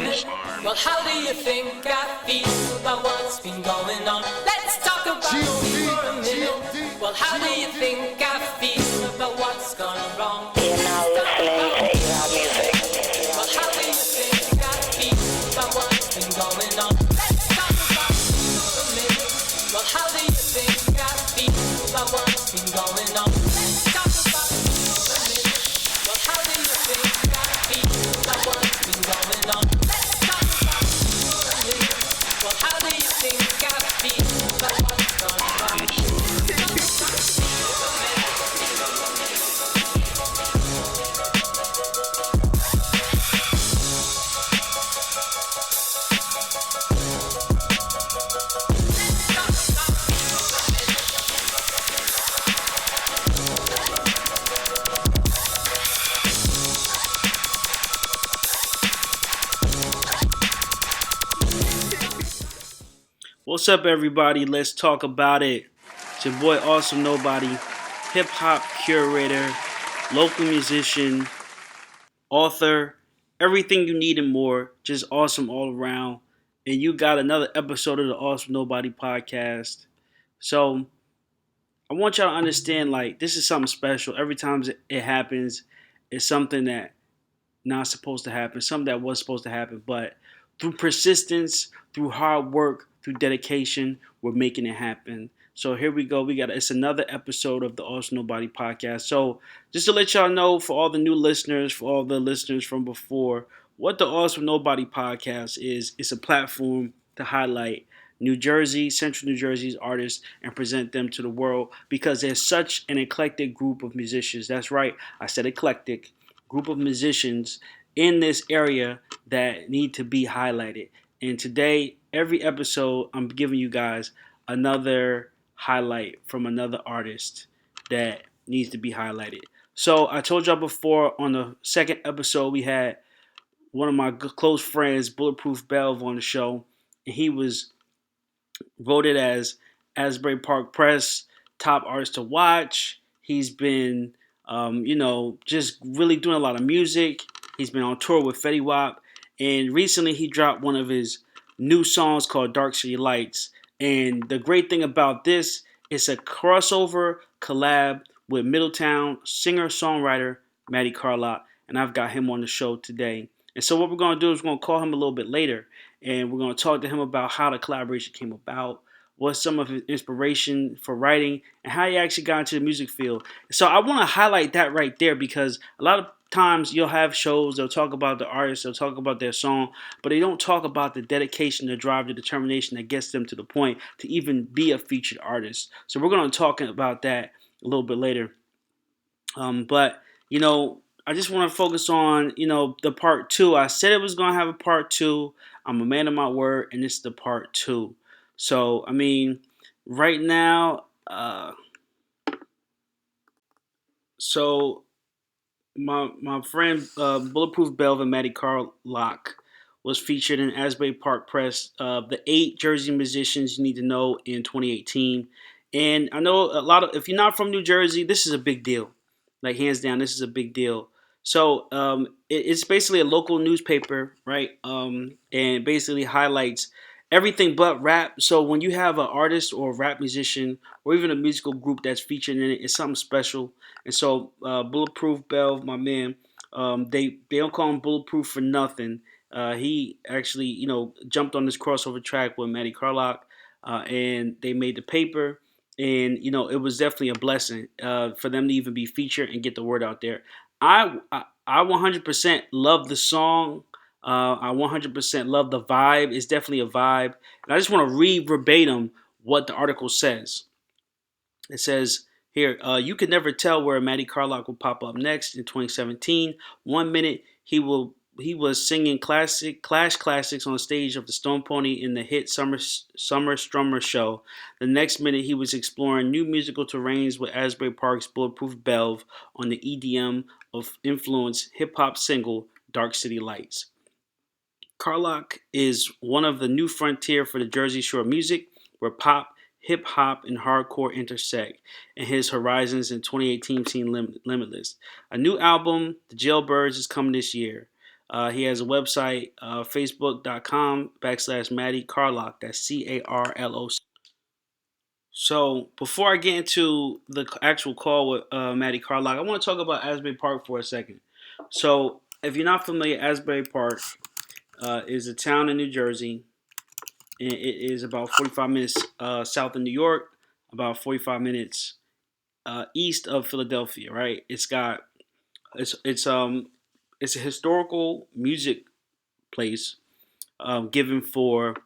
limit. Well, how do you think I feel about what's been going on? Let's talk about me for a minute. Well, how do you think I feel about what's gone wrong? You're now listening to A-Loud Music. Well, how do you think I feel about what's been going on? Let's talk about me for a minute. Well, how do you think I feel about what's been going on? Let's talk about me for a minute. Well, how do you think I feel about what's been going on? Let's talk about me for a minute. Well, how do you think I feel about what's gone wrong? What's up, everybody? Let's talk about it. It's your boy, Awesome Nobody, hip hop curator, local musician, author, everything you need and more. Just awesome all around. And you got another episode of the Awesome Nobody podcast. So I want y'all to understand, like, this is something special. Every time it happens, it's something that not supposed to happen, something that was supposed to happen, but through persistence, through hard work, through dedication, we're making it happen. So here we go. It's another episode of the Awesome Nobody podcast. So just to let y'all know, for all the new listeners, for all the listeners from before, what the Awesome Nobody podcast is, it's a platform to highlight New Jersey, Central New Jersey's artists and present them to the world because there's such an eclectic group of musicians. That's right, I said eclectic group of musicians in this area that need to be highlighted. And today, every episode, I'm giving you guys another highlight from another artist that needs to be highlighted. So I told y'all before on the second episode, we had one of my close friends, Bulletproof Belv, on the show. And he was voted as Asbury Park Press top artist to watch. He's been, just really doing a lot of music. He's been on tour with Fetty Wap. And recently he dropped one of his new songs called Dark City Lights. And the great thing about this, it's a crossover collab with Middletown singer-songwriter Matty Carlock. And I've got him on the show today. And so what we're going to do is we're going to call him a little bit later. And we're going to talk to him about how the collaboration came about, what's some of his inspiration for writing, and how he actually got into the music field. So I want to highlight that right there because a lot of times you'll have shows, they'll talk about the artist, they'll talk about their song, but they don't talk about the dedication, the drive, the determination that gets them to the point to even be a featured artist. So we're going to talk about that a little bit later. But I just want to focus on, the part two. I said it was going to have a part two. I'm a man of my word, and this is the part two. So, right now, my friend Bulletproof Belv and Matty Carlock was featured in Asbury Park Press, the 8 Jersey musicians you need to know in 2018. And I know if you're not from New Jersey, this is a big deal. Like, hands down, this is a big deal. So it's basically a local newspaper, right? And basically highlights everything but rap. So when you have an artist or a rap musician or even a musical group that's featured in it, it's something special. And so Bulletproof Belv, my man, they don't call him Bulletproof for nothing. He actually, jumped on this crossover track with Matty Carlock, and they made the paper. And, it was definitely a blessing for them to even be featured and get the word out there. I 100% love the song. I 100% love the vibe. It's definitely a vibe. And I just want to read verbatim what the article says. It says here, you can never tell where Matty Carlock will pop up next in 2017. 1 minute he was singing Clash classics on stage of the Stone Pony in the hit Summer Strummer show. The next minute he was exploring new musical terrains with Asbury Park's Bulletproof Belv on the EDM of influence hip hop single Dark City Lights. Carlock is one of the new frontier for the Jersey Shore music, where pop, hip-hop, and hardcore intersect, and his horizons in 2018 seem limitless. A new album, The Jailbirds, is coming this year. He has a website, facebook.com/Matty Carlock. That's Carloc. So before I get into the actual call with Matty Carlock, I want to talk about Asbury Park for a second. So if you're not familiar, Asbury Park is a town in New Jersey, and it is about 45 minutes south of New York, about 45 minutes east of Philadelphia. Right? It's a historical music place given for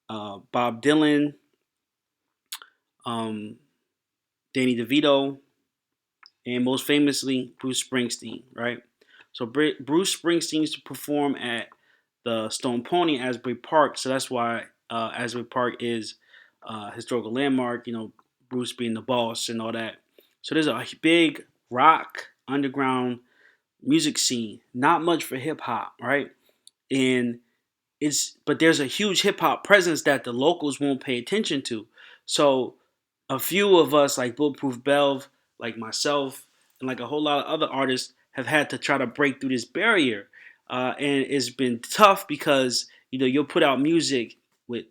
Bob Dylan, um, Danny DeVito, and most famously Bruce Springsteen, right? So Bruce Springsteen used to perform at the Stone Pony Asbury Park, so that's why Asbury Park is a historical landmark. Bruce being the boss and all that. So there's a big rock underground music scene, not much for hip hop, right? And but there's a huge hip hop presence that the locals won't pay attention to. So a few of us, like Bulletproof Belv, like myself, and like a whole lot of other artists, have had to try to break through this barrier, and it's been tough because you'll put out music with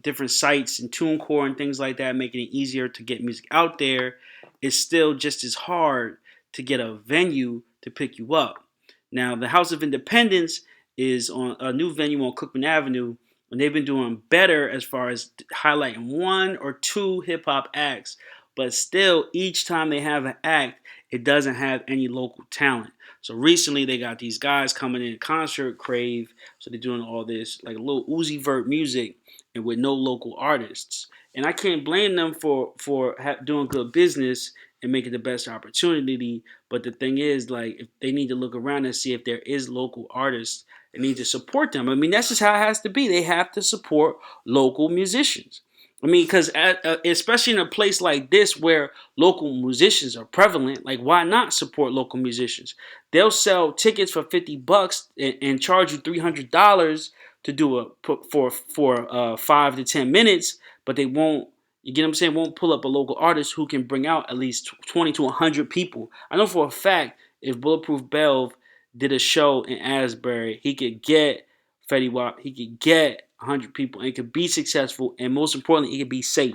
different sites and TuneCore and things like that, making it easier to get music out there. It's still just as hard to get a venue to pick you up. Now, the House of Independence is on a new venue on Cookman Avenue, and they've been doing better as far as highlighting one or two hip hop acts. But still, each time they have an act, it doesn't have any local talent. So recently, they got these guys coming in, Concert Crave. So they're doing all this like a little Uzi Vert music, and with no local artists. And I can't blame them for doing good business and making the best opportunity. But the thing is, like, if they need to look around and see if there is local artists, they need to support them. I mean, that's just how it has to be. They have to support local musicians. I mean, because especially in a place like this where local musicians are prevalent, like, why not support local musicians? They'll sell tickets for $50 and charge you $300 to do for 5 to 10 minutes, but they won't. You get what I'm saying? Won't pull up a local artist who can bring out at least 20 to 100 people. I know for a fact if Bulletproof Belv did a show in Asbury, he could get Fetty Wap, he could get 100 people, and it could be successful, and most importantly, it could be safe.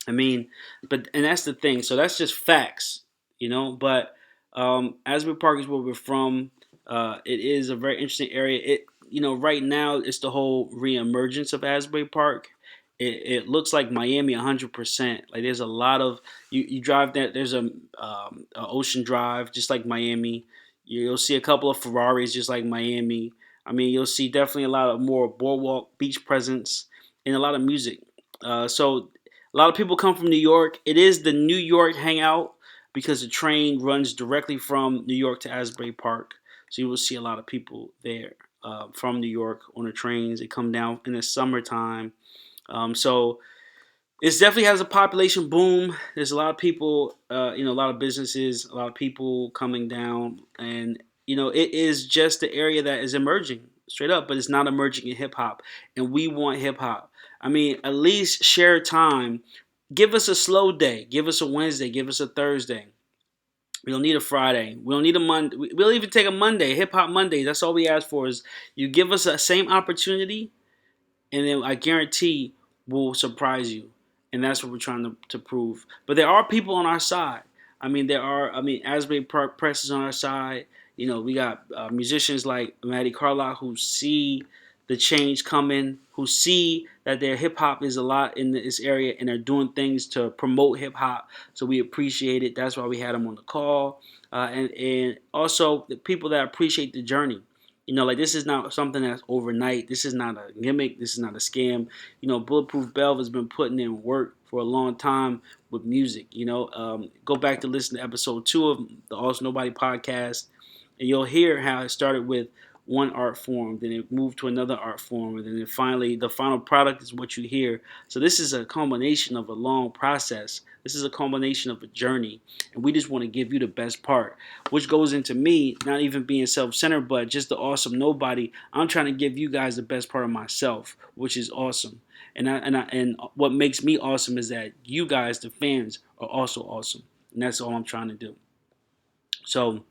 I mean, and that's the thing. So that's just facts, But Asbury Park is where we're from. It is a very interesting area. Right now it's the whole reemergence of Asbury Park. It looks like Miami 100%. Like there's a lot of you drive that. There's a Ocean Drive just like Miami. You'll see a couple of Ferraris just like Miami. I mean, you'll see definitely a lot of more boardwalk beach presence and a lot of music. So a lot of people come from New York. It is the New York hangout because the train runs directly from New York to Asbury Park. So you will see a lot of people there from New York on the trains. They come down in the summertime. So it definitely has a population boom. There's a lot of people, a lot of businesses, a lot of people coming down. And, it is just the area that is emerging straight up, but it's not emerging in hip hop. And we want hip hop. I mean, at least share time. Give us a slow day. Give us a Wednesday. Give us a Thursday. We don't need a Friday. We don't need a Monday. We'll even take a Monday. Hip Hop Monday. That's all we ask for is you give us the same opportunity, and then I guarantee we'll surprise you. And that's what we're trying to prove. But there are people on our side. Asbury Park Press is on our side. We got musicians like Matty Carlock who see the change coming, who see that their hip hop is a lot in this area and are doing things to promote hip hop. So we appreciate it. That's why we had them on the call. And also the people that appreciate the journey. Like this is not something that's overnight. This is not a gimmick. This is not a scam. Bulletproof Belv has been putting in work for a long time with music. Go back to listen to episode 2 of the Also Nobody podcast, and you'll hear how it started with one art form, then it moved to another art form, and then finally the final product is what you hear. So this is a combination of a long process. This is a combination of a journey, and we just want to give you the best part, which goes into me not even being self-centered, but just the awesome nobody. I'm trying to give you guys the best part of myself, which is awesome. And what makes me awesome is that you guys, the fans, are also awesome, and that's all I'm trying to do. So,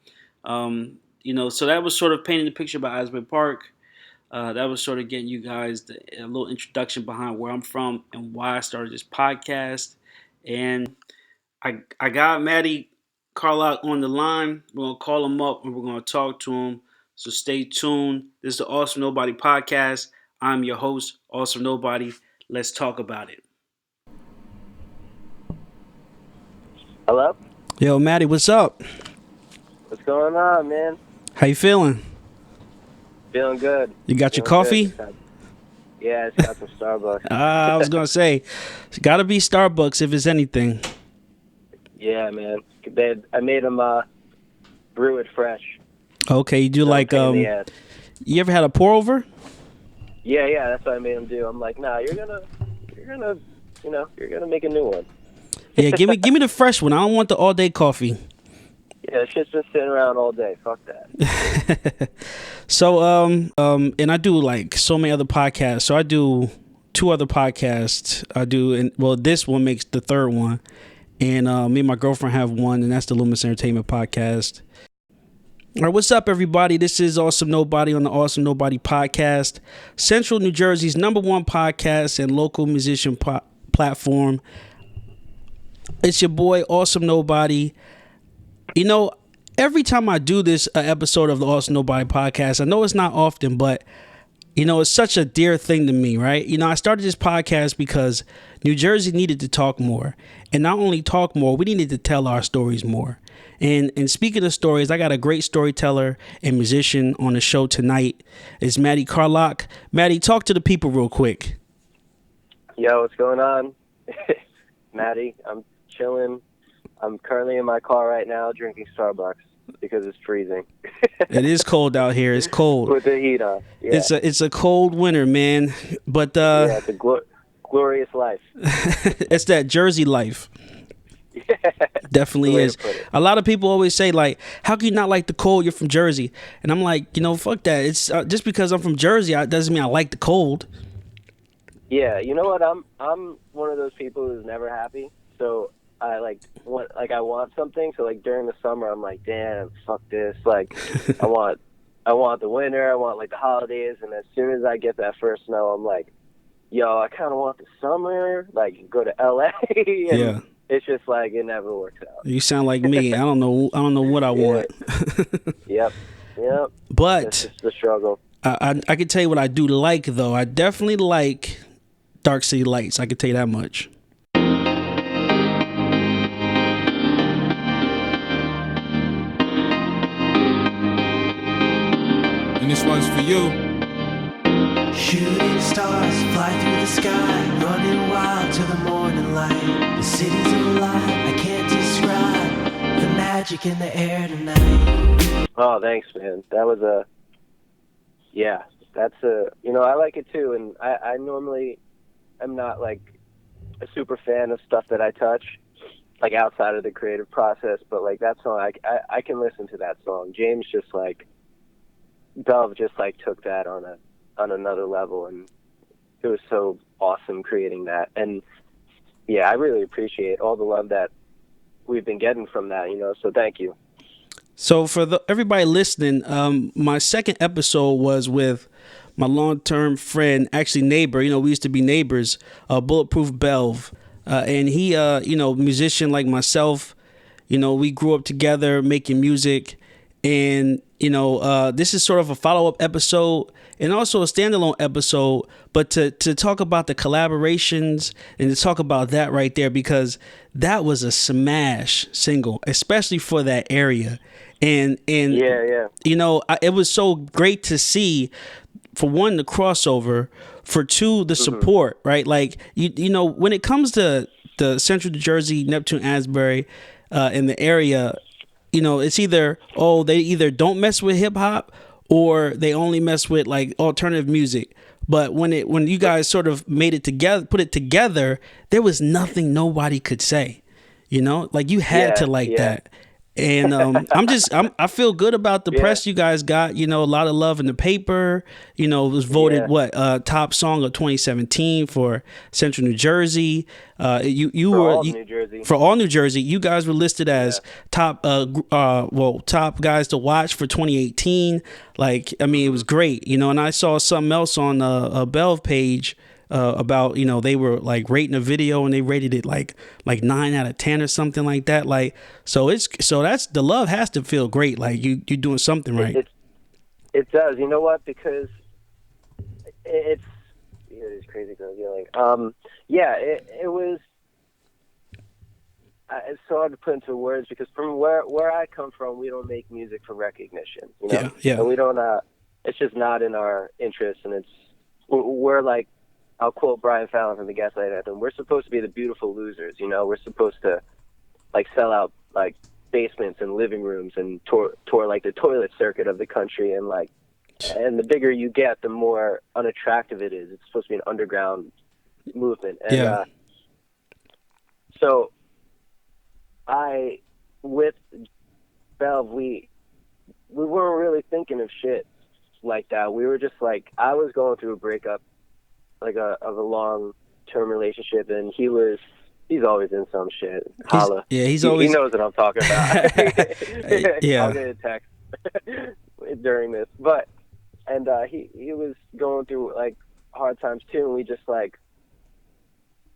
So that was sort of painting the picture about Asbury Park. That was sort of getting you guys a little introduction behind where I'm from and why I started this podcast. And I got Matty Carlock on the line. We're going to call him up and we're going to talk to him. So stay tuned. This is the Awesome Nobody podcast. I'm your host, Awesome Nobody. Let's talk about it. Hello? Yo, Matty, what's up? What's going on, man? How you feeling? Feeling good. You got your coffee? Yeah, it's got some Starbucks. I was going to say, it's got to be Starbucks if it's anything. Yeah, man. I made them brew it fresh. Okay, you do So like, you ever had a pour over? Yeah, that's what I made them do. I'm like, nah, you're gonna make a new one. Yeah, give me the fresh one. I don't want the all day coffee. Yeah, it's just been sitting around all day. Fuck that. So, and I do like so many other podcasts. So I do 2 other podcasts. This one makes the 3rd one. And me and my girlfriend have one, and that's the Loomis Entertainment Podcast. All right, what's up, everybody? This is Awesome Nobody on the Awesome Nobody Podcast, Central New Jersey's #1 podcast and local musician platform. It's your boy, Awesome Nobody. Every time I do this episode of the Awesome Nobody Podcast, I know it's not often, but it's such a dear thing to me, right? I started this podcast because New Jersey needed to talk more. And not only talk more, we needed to tell our stories more. And speaking of stories, I got a great storyteller and musician on the show tonight. It's Matty Carlock. Matty, talk to the people real quick. Yo, what's going on? Matty, I'm chilling. I'm currently in my car right now drinking Starbucks because it's freezing. It is cold out here. It's cold. With the heat on. Yeah. It's a cold winter, man. But yeah, it's a glorious life. It's that Jersey life. Yeah. Definitely is. A lot of people always say, like, how can you not like the cold? You're from Jersey. And I'm like, fuck that. It's just because I'm from Jersey, doesn't mean I like the cold. Yeah, you know what? I'm one of those people who's never happy. So I I want something. So like during the summer, I'm like, damn, fuck this. Like, I want the winter. I want like the holidays. And as soon as I get that first snow, I'm like, yo, I kind of want the summer. Like, go to LA. And yeah. It's just like it never works out. You sound like me. I don't know what I want. Yep. But it's just the struggle. I can tell you what I do like, though. I definitely like Dark City Lights. I can tell you that much. And this one's for you. Shooting stars fly through the sky, running wild till the morning light. The city's alive, I can't describe the magic in the air tonight. Oh, thanks, man. That was I like it too. And I normally am not like a super fan of stuff that I touch, like outside of the creative process. But like that song, I can listen to that song. James just like, Belv just like took that on another level, and it was so awesome creating that. And yeah, I really appreciate all the love that we've been getting from that, so thank you. So for everybody listening, my second episode was with my long-term friend, actually neighbor, we used to be neighbors, Bulletproof Belv, and he, musician like myself, we grew up together making music. And, this is sort of a follow-up episode and also a standalone episode, but to talk about the collaborations and to talk about that right there, because that was a smash single, especially for that area. And yeah. It was so great to see, for one, the crossover, for two, the support, right? Like, when it comes to the Central New Jersey, Neptune, Asbury, in the area, it's either, they either don't mess with hip hop or they only mess with like alternative music. But when you guys sort of made it together, put it together, there was nothing nobody could say, like you had to like that. And I feel good about the press you guys got. A lot of love in the paper. It was voted top song of 2017 for Central New Jersey. New Jersey. For all New Jersey, you guys were listed as top top guys to watch for 2018. It was great. And I saw something else on a Belv page. About they were rating a video and they rated it like 9 out of 10 or something like that. So that's the love has to feel great. You're doing something right. It does. You know what? Because it's these crazy girls yelling. It was. It's so hard to put into words because from where I come from, we don't make music for recognition. Yeah. And we don't. It's just not in our interest, and we're like. I'll quote Brian Fallon from the Gaslight Anthem. We're supposed to be the beautiful losers, We're supposed to sell out basements and living rooms and tour the toilet circuit of the country and and the bigger you get, the more unattractive it is. It's supposed to be an underground movement. And so with Belv, we weren't really thinking of shit like that. We were just I was going through a breakup of a long-term relationship, and he's always in some shit. Holla. He's always. He knows what I'm talking about. Yeah. I'll get a text during this, he was going through hard times too, and we just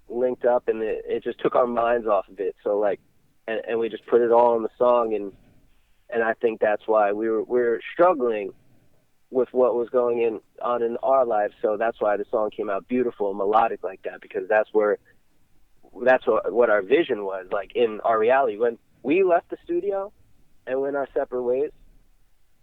linked up, and it just took our minds off of it. So and we just put it all in the song, and I think that's why we were struggling with what was going on in our lives. So that's why the song came out beautiful and melodic like that, because that's what our vision was, in our reality. When we left the studio and went our separate ways,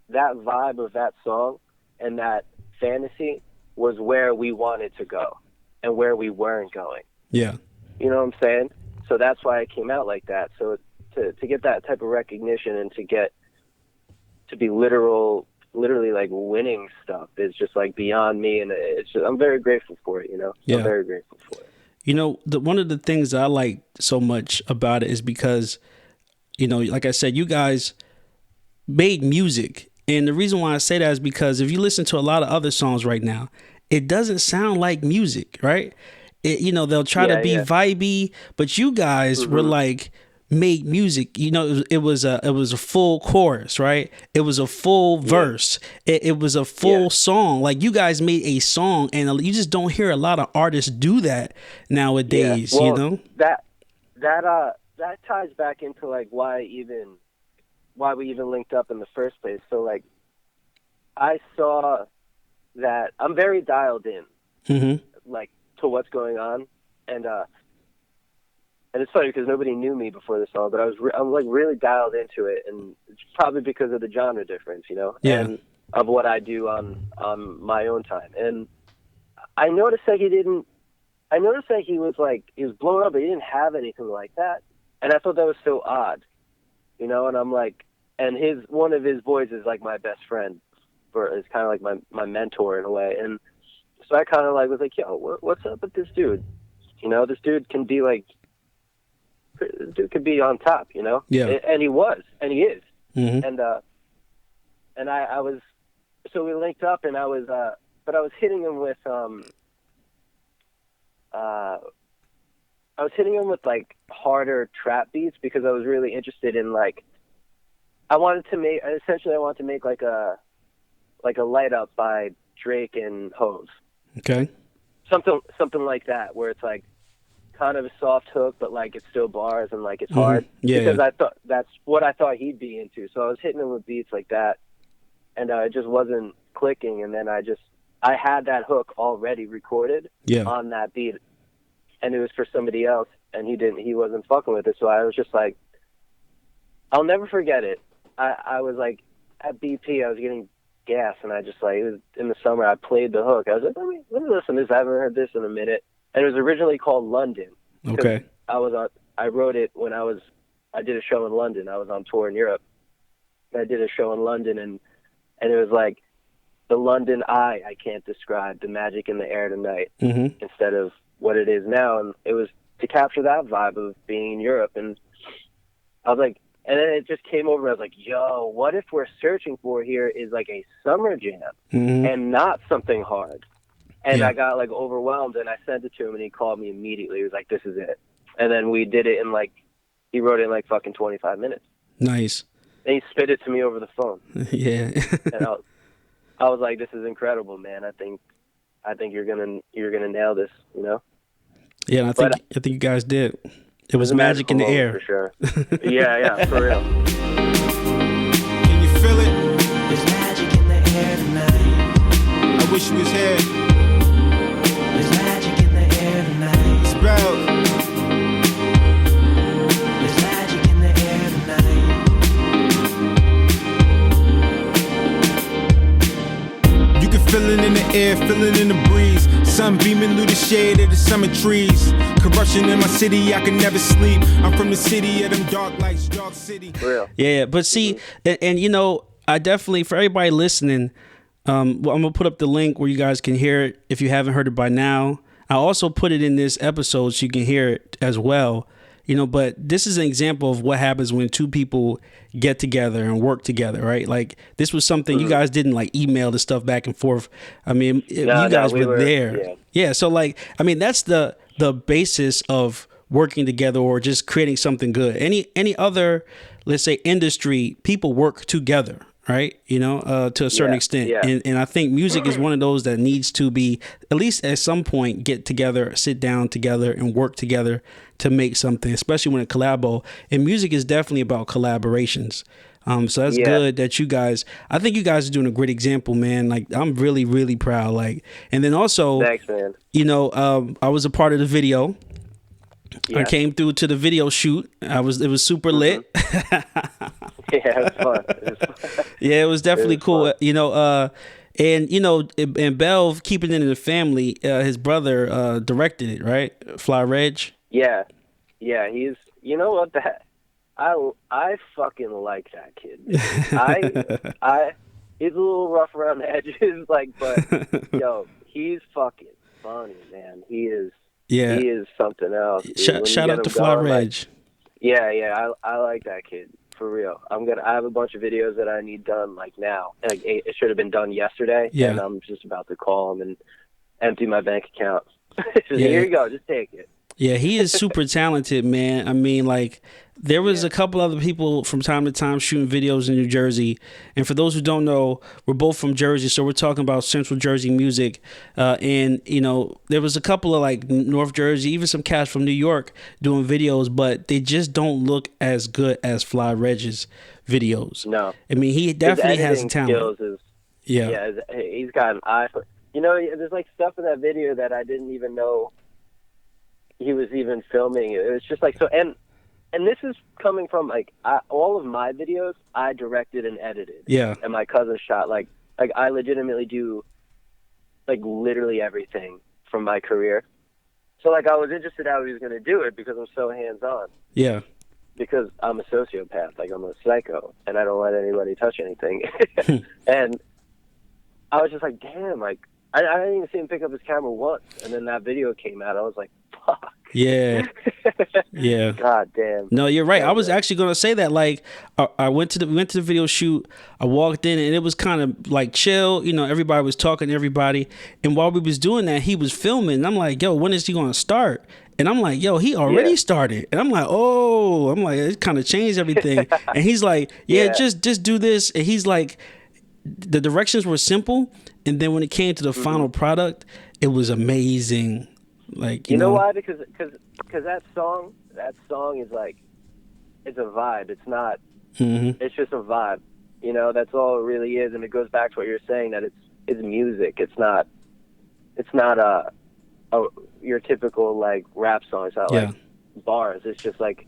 that vibe of that song and that fantasy was where we wanted to go and where we weren't going. Yeah. You know what I'm saying? So that's why it came out like that. So to get that type of recognition and to be literally winning stuff is just beyond me, and I'm very grateful for it. Yeah. I'm very grateful for it. One of the things I like so much about it is because, like I said, you guys made music, and the reason why I say that is because if you listen to a lot of other songs right now, it doesn't sound like music, right? They'll try to be vibey, but you guys were made music. It was a full chorus, right? It was a full verse. It was a full song. You guys made a song, and you just don't hear a lot of artists do that nowadays. Well, that ties back into why we even linked up in the first place. So I saw that I'm very dialed in, to what's going on, and it's funny because nobody knew me before this song, but I'm really dialed into it, and it's probably because of the genre difference, and of what I do on my own time. And I noticed that he was blown up, but he didn't have anything like that, and I thought that was so odd, and I'm and one of his boys is my best friend, is kind of my mentor in a way, and so I kind of was yo, what's up with this dude? This dude can be this dude could be on top, Yeah. And he was, and he is. Mm-hmm. And I was, so we linked up, and I was hitting him with, harder trap beats because I was really interested in I wanted to make a Light Up by Drake and Hove. Okay. Something like that, where it's kind of a soft hook, but it's still bars and it's hard. Yeah. Because I thought that's what I thought he'd be into. So I was hitting him with beats like that, and it just wasn't clicking. And then I had that hook already recorded on that beat, and it was for somebody else, and he wasn't fucking with it. So I was just I'll never forget it. I was at BP, I was getting gas, and I just it was in the summer. I played the hook. I was let me listen to this. I haven't heard this in a minute. And it was originally called London. Okay. I wrote it when I did a show in London. I was on tour in Europe. I did a show in London, and it was the London I can't describe, the magic in the air tonight, instead of what it is now. And it was to capture that vibe of being in Europe. And I was And then it just came over. I was like, yo, what if we're searching for here is like a summer jam and not something hard? And I got like overwhelmed, and I sent it to him, and he called me immediately. He was like, this is it. And then we did it in like, he wrote it in like fucking 25 minutes. Nice. And he spit it to me over the phone. Yeah. And I was like, this is incredible, man. I think you're gonna nail this, you know? Yeah, and I think you guys did. It was magic in the air. For sure. Yeah, for real. Can you feel it? There's magic in the air tonight. I wish you was here. There's magic in the air tonight. It's Belv. There's magic in the air tonight. You can feel it in the air, feel it in the breeze. Sun beaming through the shade of the summer trees. Corruption in my city, I can never sleep. I'm from the city of them dark lights, dark city. Real. Yeah, but see, and you know, I definitely, for everybody listening, I'm gonna put up the link where you guys can hear it if you haven't heard it by now. I also put it in this episode so you can hear it as well. You know, but this is an example of what happens when two people get together and work together, right? Like, this was something you guys didn't like email the stuff back and forth. I mean, you guys were there. Yeah. So like, I mean, that's the basis of working together or just creating something good. Any other, let's say, industry, people work together, right? You know, to a certain extent. Yeah. And I think music is one of those that needs to be, at least at some point, get together, sit down together and work together to make something, especially when a collabo. And music is definitely about collaborations. So that's good that you guys, I think you guys are doing a great example, man. Like, I'm really, really proud. Like, and then also, thanks, man. You know, I was a part of the video. Yeah. I came through to the video shoot. It was super lit. Yeah, it was fun. Yeah, it was definitely cool. Fun. You know, and you know, and Belv, keeping it in the family, his brother directed it, right? Fly Reg. Yeah, he's, you know what, that I fucking like that kid. He's a little rough around the edges, like, but yo, he's fucking funny, man. He is something else. Shout out to Fly Reg. Like, yeah, I like that kid, for real. I have a bunch of videos that I need done like now. Like, it should have been done yesterday. Yeah. And I'm just about to call him and empty my bank account. Here you go, just take it. Yeah, he is super talented, man. I mean, like, there was a couple other people from time to time shooting videos in New Jersey. And for those who don't know, we're both from Jersey, so we're talking about Central Jersey music. And, you know, there was a couple of, like, North Jersey, even some cats from New York doing videos, but they just don't look as good as Fly Reg's videos. No. I mean, he definitely has talent. Skills he's got an eye for, you know, there's, like, stuff in that video that I didn't even know he was even filming. It was just like, so, and this is coming from, like, all of my videos I directed and edited. Yeah. And my cousin shot. Like I legitimately do, like, literally everything from my career. So, like, I was interested how he was going to do it because I'm so hands-on. Yeah. Because I'm a sociopath. Like, I'm a psycho. And I don't let anybody touch anything. And I was just like, damn, like, I didn't even see him pick up his camera once. And then that video came out. I was like, fuck. Yeah. Yeah. God damn. No, you're right. I was actually going to say that. Like, I went to the video shoot. I walked in and it was kind of like chill. You know, everybody was talking to everybody. And while we was doing that, he was filming. And I'm like, yo, when is he going to start? And I'm like, yo, he already started. And I'm like, oh, it kind of changed everything. And he's like, just do this. And he's like, the directions were simple. And then when it came to the final product, it was amazing. Like, you know why? Because that song is like, it's a vibe. It's not. It's just a vibe. You know, that's all it really is. And it goes back to what you're saying, that it's music. It's not your typical, like, rap song. It's not like bars. It's just like,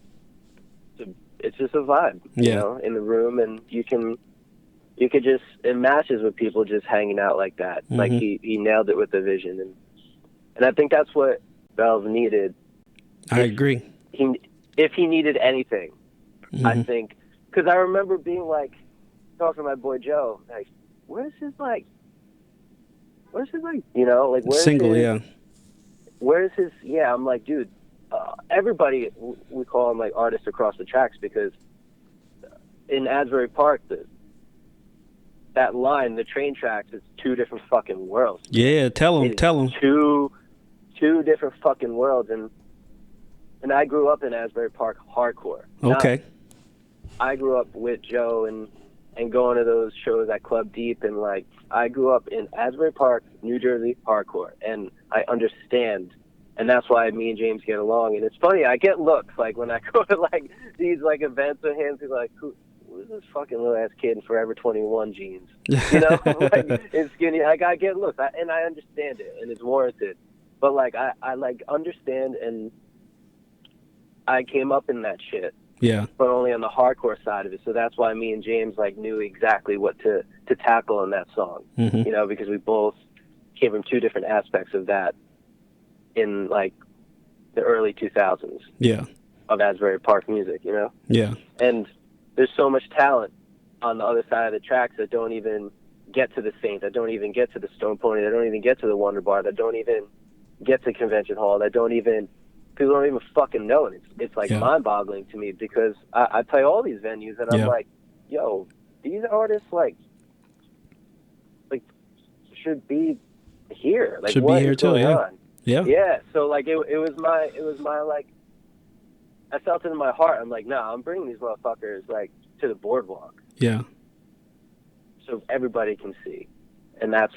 it's just a vibe. You know, in the room, and you could just, it matches with people just hanging out like that. Like, he nailed it with the vision. And I think that's what Belv needed. I agree. If he needed anything, I think, because I remember being like, talking to my boy Joe, like, where's his, you know, like, where's single, his, where's his, I'm like, dude, everybody, we call him, like, artists across the tracks, because in Asbury Park, that line, the train tracks, it's two different fucking worlds. Yeah, tell him. Two different fucking worlds, and I grew up in Asbury Park hardcore. Okay. I grew up with Joe and going to those shows at Club Deep, and like I grew up in Asbury Park, New Jersey hardcore, and I understand, and that's why me and James get along. And it's funny, I get looks like when I go to like these like events with him, people are like, who's this fucking little ass kid in Forever 21 jeans? You know, like it's skinny. Like I get looks, and I understand it, and it's warranted. But like I like understand, and I came up in that shit. Yeah. But only on the hardcore side of it. So that's why me and James like knew exactly what to tackle in that song. Mm-hmm. You know, because we both came from two different aspects of that in like the early 2000s. Yeah. Of Asbury Park music, you know? Yeah. And there's so much talent on the other side of the tracks that don't even get to the Saint, that don't even get to the Stone Pony, that don't even get to the Wonder Bar, that don't even get to Convention Hall, that don't even, people don't even fucking know it. It's like mind-boggling to me, because I play all these venues and I'm like, yo, these artists like should be here. Like should what be here is too, going yeah. on? Yeah. Yeah. So like it was my like, I felt it in my heart. I'm like, nah, I'm bringing these motherfuckers like to the boardwalk. Yeah. So everybody can see. And that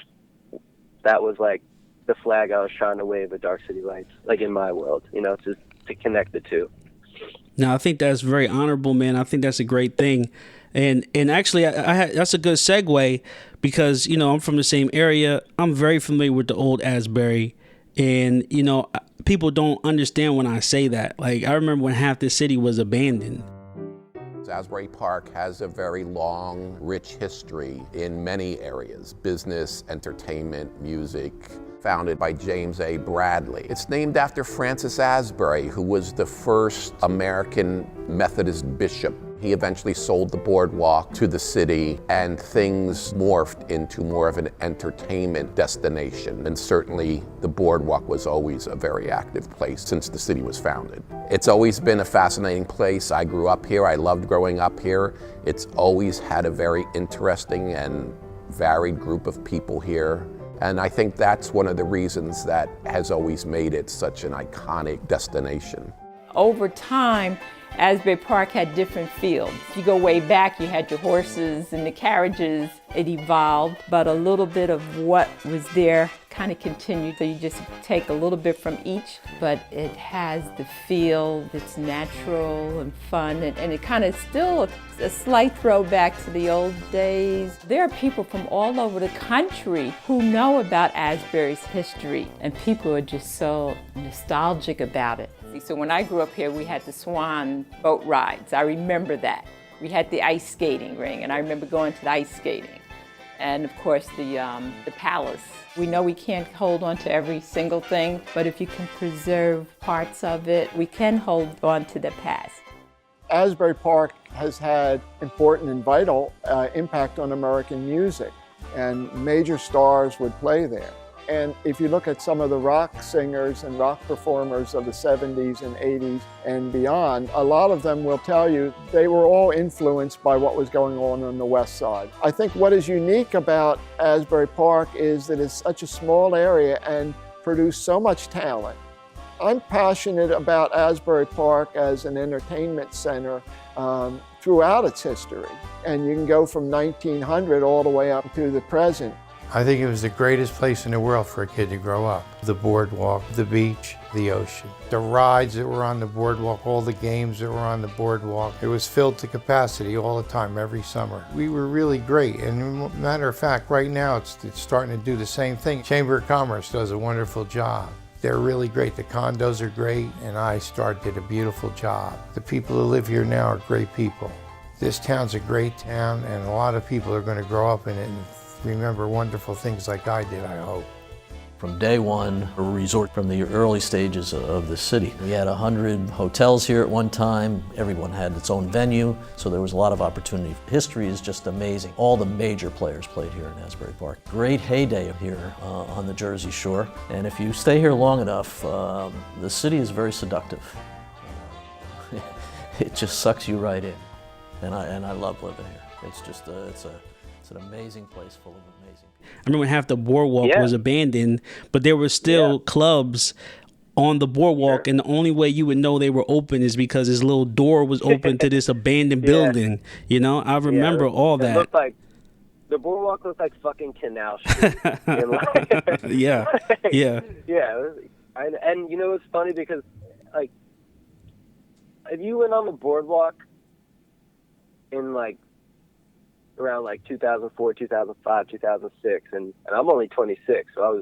was like the flag I was trying to wave with Dark City Lights, like in my world, you know, to connect the two. Now, I think that's very honorable, man. I think that's a great thing. And actually, that's a good segue, because, you know, I'm from the same area. I'm very familiar with the old Asbury. And, you know, people don't understand when I say that. Like, I remember when half the city was abandoned. Asbury Park has a very long, rich history in many areas: business, entertainment, music. Founded by James A. Bradley. It's named after Francis Asbury, who was the first American Methodist bishop. He eventually sold the boardwalk to the city, and things morphed into more of an entertainment destination. And certainly the boardwalk was always a very active place since the city was founded. It's always been a fascinating place. I grew up here. I loved growing up here. It's always had a very interesting and varied group of people here. And I think that's one of the reasons that has always made it such an iconic destination. Over time, Asbury Park had different fields. If you go way back, you had your horses and the carriages. It evolved, but a little bit of what was there kind of continued. So you just take a little bit from each, but it has the feel that's natural and fun, and it kind of still a slight throwback to the old days. There are people from all over the country who know about Asbury's history, and people are just so nostalgic about it. So when I grew up here, we had the Swan boat rides. I remember that. We had the ice skating ring, and I remember going to the ice skating. And of course, the palace. We know we can't hold on to every single thing, but if you can preserve parts of it, we can hold on to the past. Asbury Park has had important and vital impact on American music, and major stars would play there. And if you look at some of the rock singers and rock performers of the 70s and 80s and beyond, a lot of them will tell you they were all influenced by what was going on the West Side. I think what is unique about Asbury Park is that it's such a small area and produced so much talent. I'm passionate about Asbury Park as an entertainment center throughout its history. And you can go from 1900 all the way up to the present. I think it was the greatest place in the world for a kid to grow up. The boardwalk, the beach, the ocean. The rides that were on the boardwalk, all the games that were on the boardwalk. It was filled to capacity all the time, every summer. We were really great, and matter of fact, right now it's starting to do the same thing. Chamber of Commerce does a wonderful job. They're really great. The condos are great, and iStar did a beautiful job. The people who live here now are great people. This town's a great town, and a lot of people are going to grow up in it and remember wonderful things like I did, I hope. From day one, a resort from the early stages of the city. We had 100 hotels here at one time. Everyone had its own venue, so there was a lot of opportunity. History is just amazing. All the major players played here in Asbury Park. Great heyday here on the Jersey Shore. And if you stay here long enough, the city is very seductive. It just sucks you right in. and I love living here. It's just it's an amazing place full of amazing people. I remember when half the boardwalk was abandoned, but there were still clubs on the boardwalk, and the only way you would know they were open is because this little door was open to this abandoned building. You know, I remember all that. It looked like the boardwalk looked like fucking Canal Street. Yeah. Yeah. And you know, it's funny because, like, if you went on the boardwalk in, like, around, like, 2004, 2005, 2006, and I'm only 26, so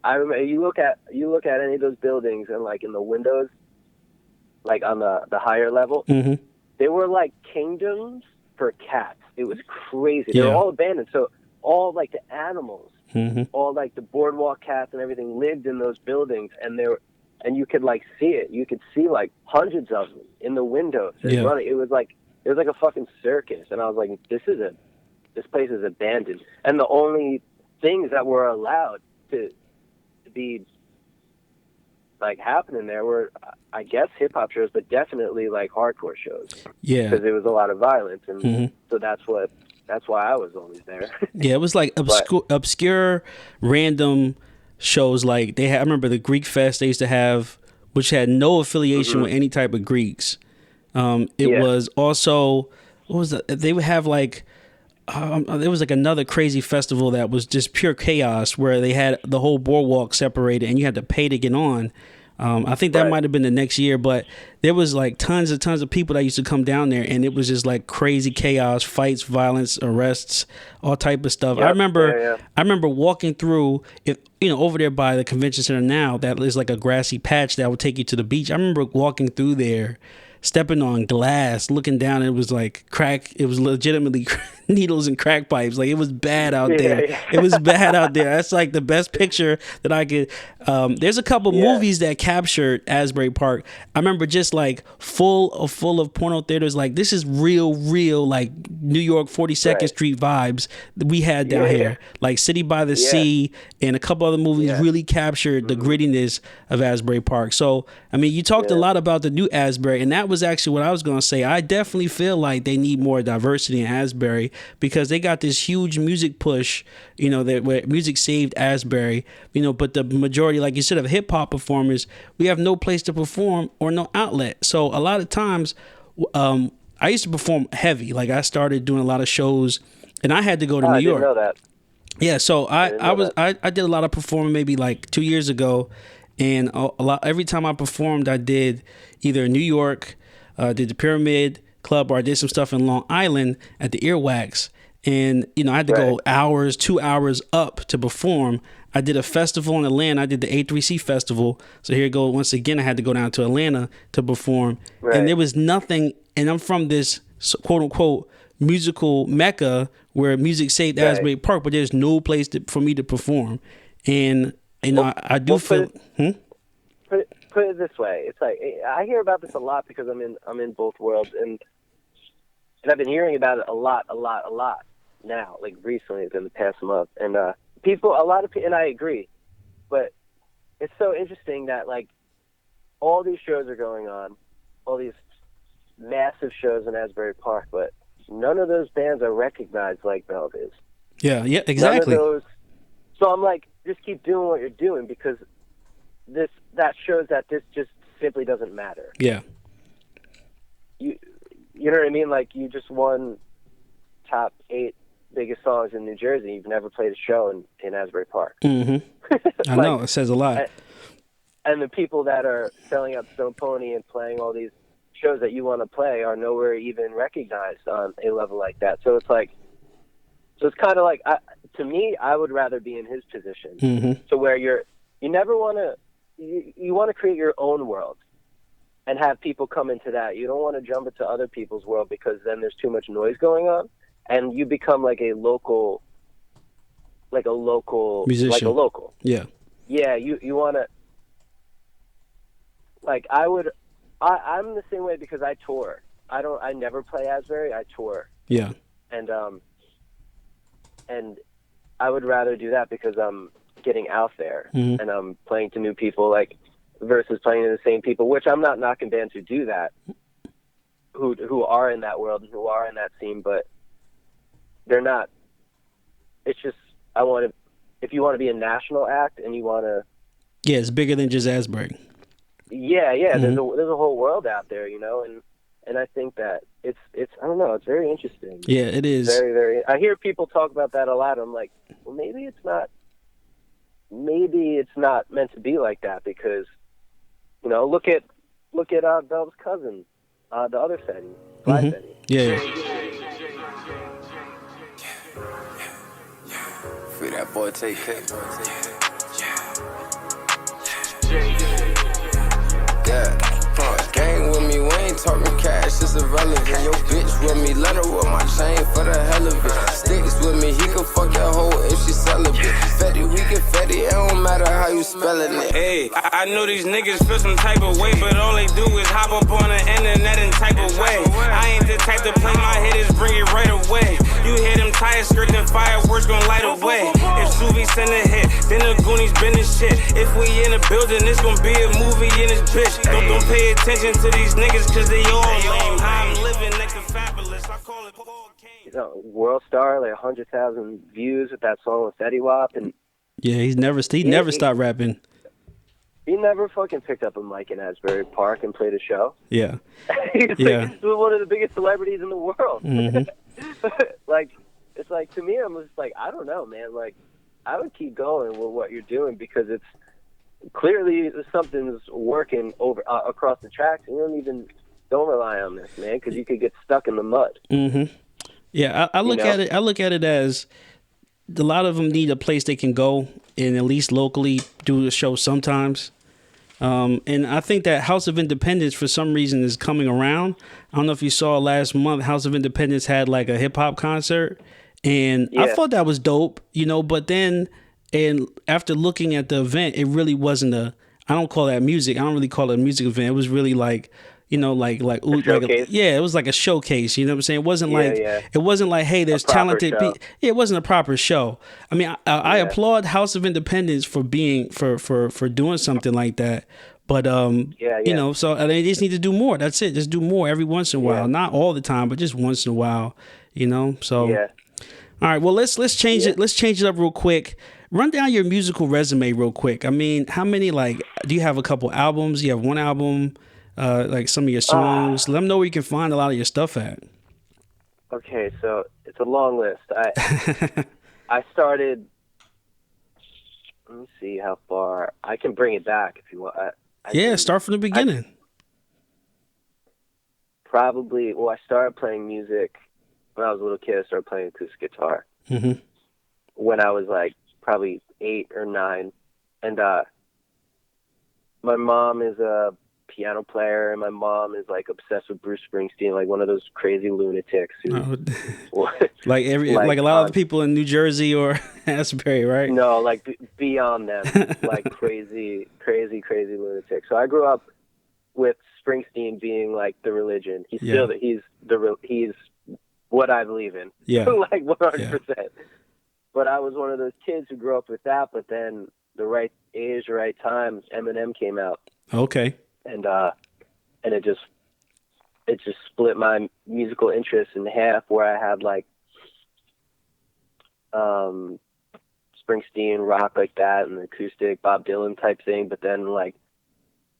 I remember you look at any of those buildings and, like, in the windows, like on the higher level, they were like kingdoms for cats. It was crazy. They were all abandoned. So all like the animals, all like the boardwalk cats and everything lived in those buildings, and you could like see it. You could see like hundreds of them in the windows and running. It was like a fucking circus. And I was like, this place is abandoned. And the only things that were allowed to be like happening there were, I guess, hip hop shows, but definitely like hardcore shows. Yeah, because there was a lot of violence, and so that's why I was always there. Yeah, it was like obscure, random shows. Like I remember the Greek Fest they used to have, which had no affiliation with any type of Greeks. It was also, what was that? They would have like. There was like another crazy festival that was just pure chaos where they had the whole boardwalk separated and you had to pay to get on. I think that might have been the next year, but there was like tons of people that used to come down there, and it was just like crazy chaos, fights, violence, arrests, all type of stuff. I remember walking through it, over there by the convention center now, that is like a grassy patch that would take you to the beach. I remember walking through there, stepping on glass, looking down, and it was like crack. It was legitimately needles and crack pipes. Like, it was bad out there. It was bad out there. That's like the best picture that I could. There's a couple movies that captured Asbury Park. I remember just like full of porno theaters. Like, this is real like New York 42nd Street vibes that we had down here. Like City by the Sea and a couple other movies really captured the grittiness of Asbury Park. So, I mean, you talked a lot about the new Asbury, and that was actually what I was going to say. I definitely feel like they need more diversity in Asbury because they got this huge music push, where music saved Asbury, but the majority, like you said, of hip hop performers, we have no place to perform or no outlet. So a lot of times, I used to perform heavy. Like, I started doing a lot of shows and I had to go to New York. I didn't know that. Yeah. So I did a lot of performing maybe like 2 years ago. And every time I performed, I did either New York, did the Pyramid Club, or I did some stuff in Long Island at the Earwax. And, I had to go 2 hours up to perform. I did a festival in Atlanta. I did the A3C festival. So here you go. Once again, I had to go down to Atlanta to perform. And there was nothing. And I'm from this quote unquote musical mecca where music saved Asbury Park, but there's no place for me to perform. And, I do feel. Put it this way. It's like, I hear about this a lot because I'm in both worlds, and I've been hearing about it a lot now, like recently, in the past month. And a lot of people, and I agree, but it's so interesting that like all these shows are going on, all these massive shows in Asbury Park, but none of those bands are recognized like Belv is. Yeah, exactly. None of those. So I'm like, just keep doing what you're doing because that shows that this just simply doesn't matter. Yeah. You know what I mean? Like, you just won top 8 biggest songs in New Jersey. You've never played a show in Asbury Park. I know, it says a lot. And the people that are selling out Stone Pony and playing all these shows that you want to play are nowhere even recognized on a level like that. So it's like, it's kind of like, to me, I would rather be in his position. So where you never want to, you want to create your own world and have people come into that. You don't want to jump into other people's world because then there's too much noise going on and you become like a local musician. Like a local. Yeah. Yeah. You want to, like, I'm the same way because I tour. I never play Asbury. I tour. Yeah. And I would rather do that because I'm getting out there and I'm playing to new people, like, versus playing to the same people, which I'm not knocking bands who do that. who are in that world and who are in that scene, but they're not. It's just if you want to be a national act and you want to. Yeah, it's bigger than just Asbury. Yeah. There's a whole world out there, and I think that it's I don't know, it's very interesting. Yeah, it is. Very, very. I hear people talk about that a lot. I'm like, well, maybe it's not meant to be like that because, look at Belv's cousin, the other Fetty, Fly Fetty. Yeah. Free that boy, take care. Yeah, gang with me, we ain't talking cash, it's irrelevant. Your bitch with me, let her with my chain for the hell of it. Sticks with me, he can fuck your hoe if she celibate. Fetty, we get Fetty, it don't matter how you spellin' it. Hey, I know these niggas feel some type of way, but all they do is hop up on the internet and type of way. I ain't the type to play my hitters, bring it right away. You hear them tires skirting, fireworks gon' light away. If Suvi send a hit, then the Goonies been the shit. If we in a building, it's gon' be a movie in this bitch. Don't pay attention to these niggas cause they all lame. How I'm living next to Fabulous, I call it Paul Kane. World Star, like 100,000 views with that song with Fetty Wap, and Yeah, he never stopped rapping. he never fucking picked up a mic in Asbury Park and played a show. Yeah. He's Yeah. like one of the biggest celebrities in the world. Like, it's like, to me, I'm just like, I don't know, man. Like, I would keep going with what you're doing because it's clearly something's working over across the tracks, and you don't rely on this, man, because you could get stuck in the mud. Yeah, I look at it. I look at it as a lot of them need a place they can go and at least locally do the show sometimes. And I think that House of Independence for some reason is coming around. I don't know if you saw last month, House of Independence had like a hip hop concert, and I thought that was dope, but then and after looking at the event, it really wasn't I don't call that music. I don't really call it a music event. It was really like, it was like a showcase. You know what I'm saying? It wasn't it wasn't like, hey, there's talented people. It wasn't a proper show. I mean, I applaud House of Independence for being for doing something like that. But so they just need to do more. That's it. Just do more every once in a while. Not all the time, but just once in a while. So all right. Well, let's change it. Let's change it up real quick. Run down your musical resume real quick. I mean, how many do you have? A couple albums? You have one album? Like some of your songs. Let them know where you can find a lot of your stuff at. Okay, so it's a long list. I started. Let me see how far I can bring it back if you want. Start from the beginning. I started playing music when I was a little kid. I started playing acoustic guitar when I was like probably 8 or 9, and my mom is a piano player, and my mom is like obsessed with Bruce Springsteen, like one of those crazy lunatics like a lot of people in New Jersey or Asbury, right? No, like beyond them, like crazy lunatics. So I grew up with Springsteen being like the religion. He's he's what I believe in. Yeah, like 100%. But I was one of those kids who grew up with that. But then the right age, the right time, Eminem came out. Okay. And it just split my musical interest in half, where I had like Springsteen, rock like that, and acoustic Bob Dylan type thing, but then like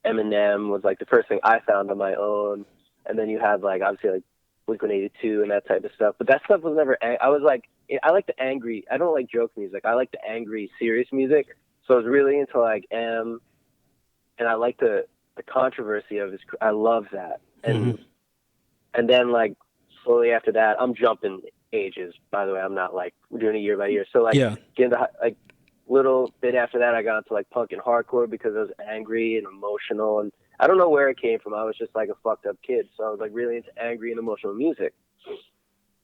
Eminem was like the first thing I found on my own, and then you had like obviously like Blink-182 and that type of stuff, but that stuff was never I like the angry, I don't like joke music, I like the angry serious music, so I was really into like and I like the controversy of his. I love that, and then like slowly after that, I'm jumping ages. By the way, I'm not like we're doing it year by year. So like getting to like little bit after that, I got into like punk and hardcore because I was angry and emotional, and I don't know where it came from. I was just like a fucked up kid, so I was like really into angry and emotional music.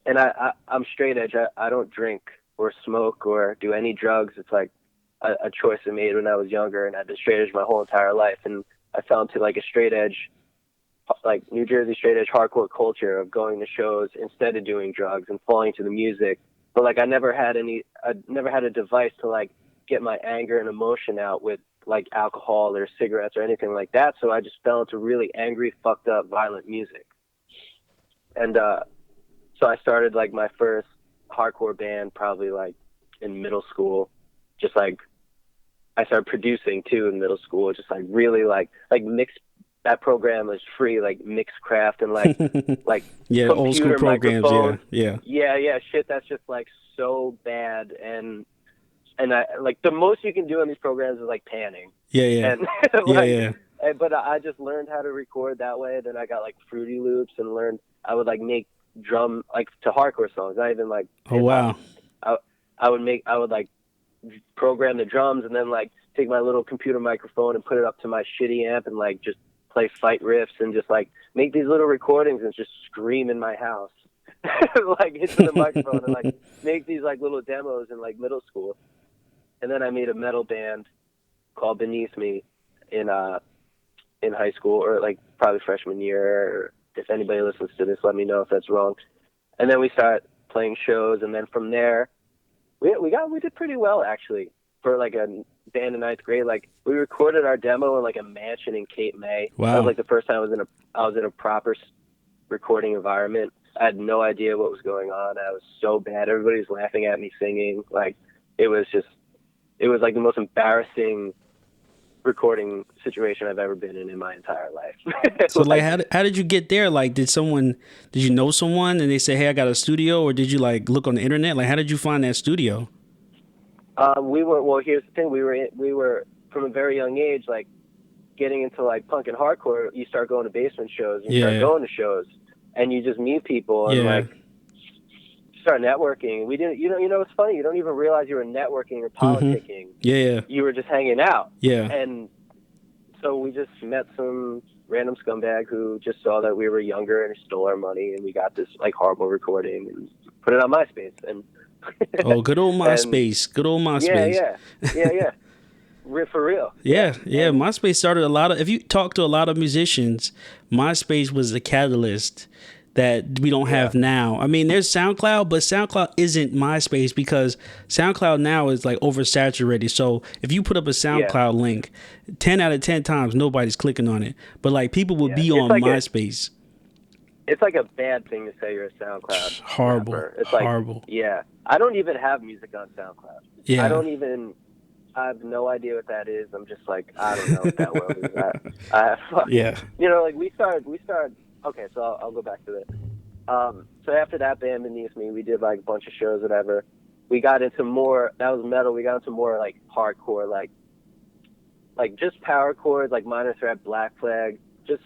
And I'm straight edge. I don't drink or smoke or do any drugs. It's like a choice I made when I was younger, and I've been straight edge my whole entire life. And I fell into like a straight edge, like New Jersey straight edge hardcore culture of going to shows instead of doing drugs and falling to the music. But like I never had a device to like get my anger and emotion out with like alcohol or cigarettes or anything like that. So I just fell into really angry, fucked up, violent music. And so I started like my first hardcore band probably like in middle school. Just like I started producing too in middle school. Just like really like mix. That program was free, like Mixcraft and like like yeah, computer old school programs. microphones. Yeah. Shit, that's just like so bad. And I like the most you can do on these programs is like panning. Yeah. And, but I just learned how to record that way. Then I got like Fruity Loops and learned I would like make drum like to hardcore songs. Not even like oh wow. I would like program the drums and then like take my little computer microphone and put it up to my shitty amp and like just play fight riffs and just like make these little recordings and just scream in my house like into the microphone and like make these like little demos in like middle school. And then I made a metal band called Beneath Me in high school, or like probably freshman year. If anybody listens to this, let me know if that's wrong. And then we started playing shows, and then from there we did pretty well actually for like a band in ninth grade. Like we recorded our demo in like a mansion in Cape May. Wow. That was like the first time I was in a proper recording environment. I had no idea what was going on. I was so bad. Everybody was laughing at me singing. Like it was like the most embarrassing recording situation I've ever been in my entire life. So like how did you get there? Like did you know someone and they say, hey, I got a studio, or did you like look on the internet? Like how did you find that studio? Here's the thing. We were from a very young age, like getting into like punk and hardcore. You start going to basement shows, you start going to shows, and you just meet people and like start networking. We didn't, you know, it's funny. You don't even realize you were networking or politicking. Yeah. You were just hanging out. Yeah. And so we just met some random scumbag who just saw that we were younger and stole our money, and we got this like horrible recording and put it on MySpace. And oh, good old MySpace. Good old MySpace. Yeah. For real. Yeah. MySpace started a lot of, if you talk to a lot of musicians, MySpace was the catalyst that we don't have now. I mean, there's SoundCloud, but SoundCloud isn't MySpace because SoundCloud now is like oversaturated. So if you put up a SoundCloud link, 10 out of 10 times, nobody's clicking on it. But like people would be on like MySpace. It's like a bad thing to say you're a SoundCloud horrible rapper. It's horrible. Yeah. I don't even have music on SoundCloud. Yeah. I have no idea what that is. I'm just like, I don't know what that world is at. Yeah. You know, like we started, okay, so I'll go back to this. So after that band Beneath Me, we did like a bunch of shows, whatever. We got into more, that was metal, we got into more like hardcore, like just power chords, like Minor Threat, Black Flag, just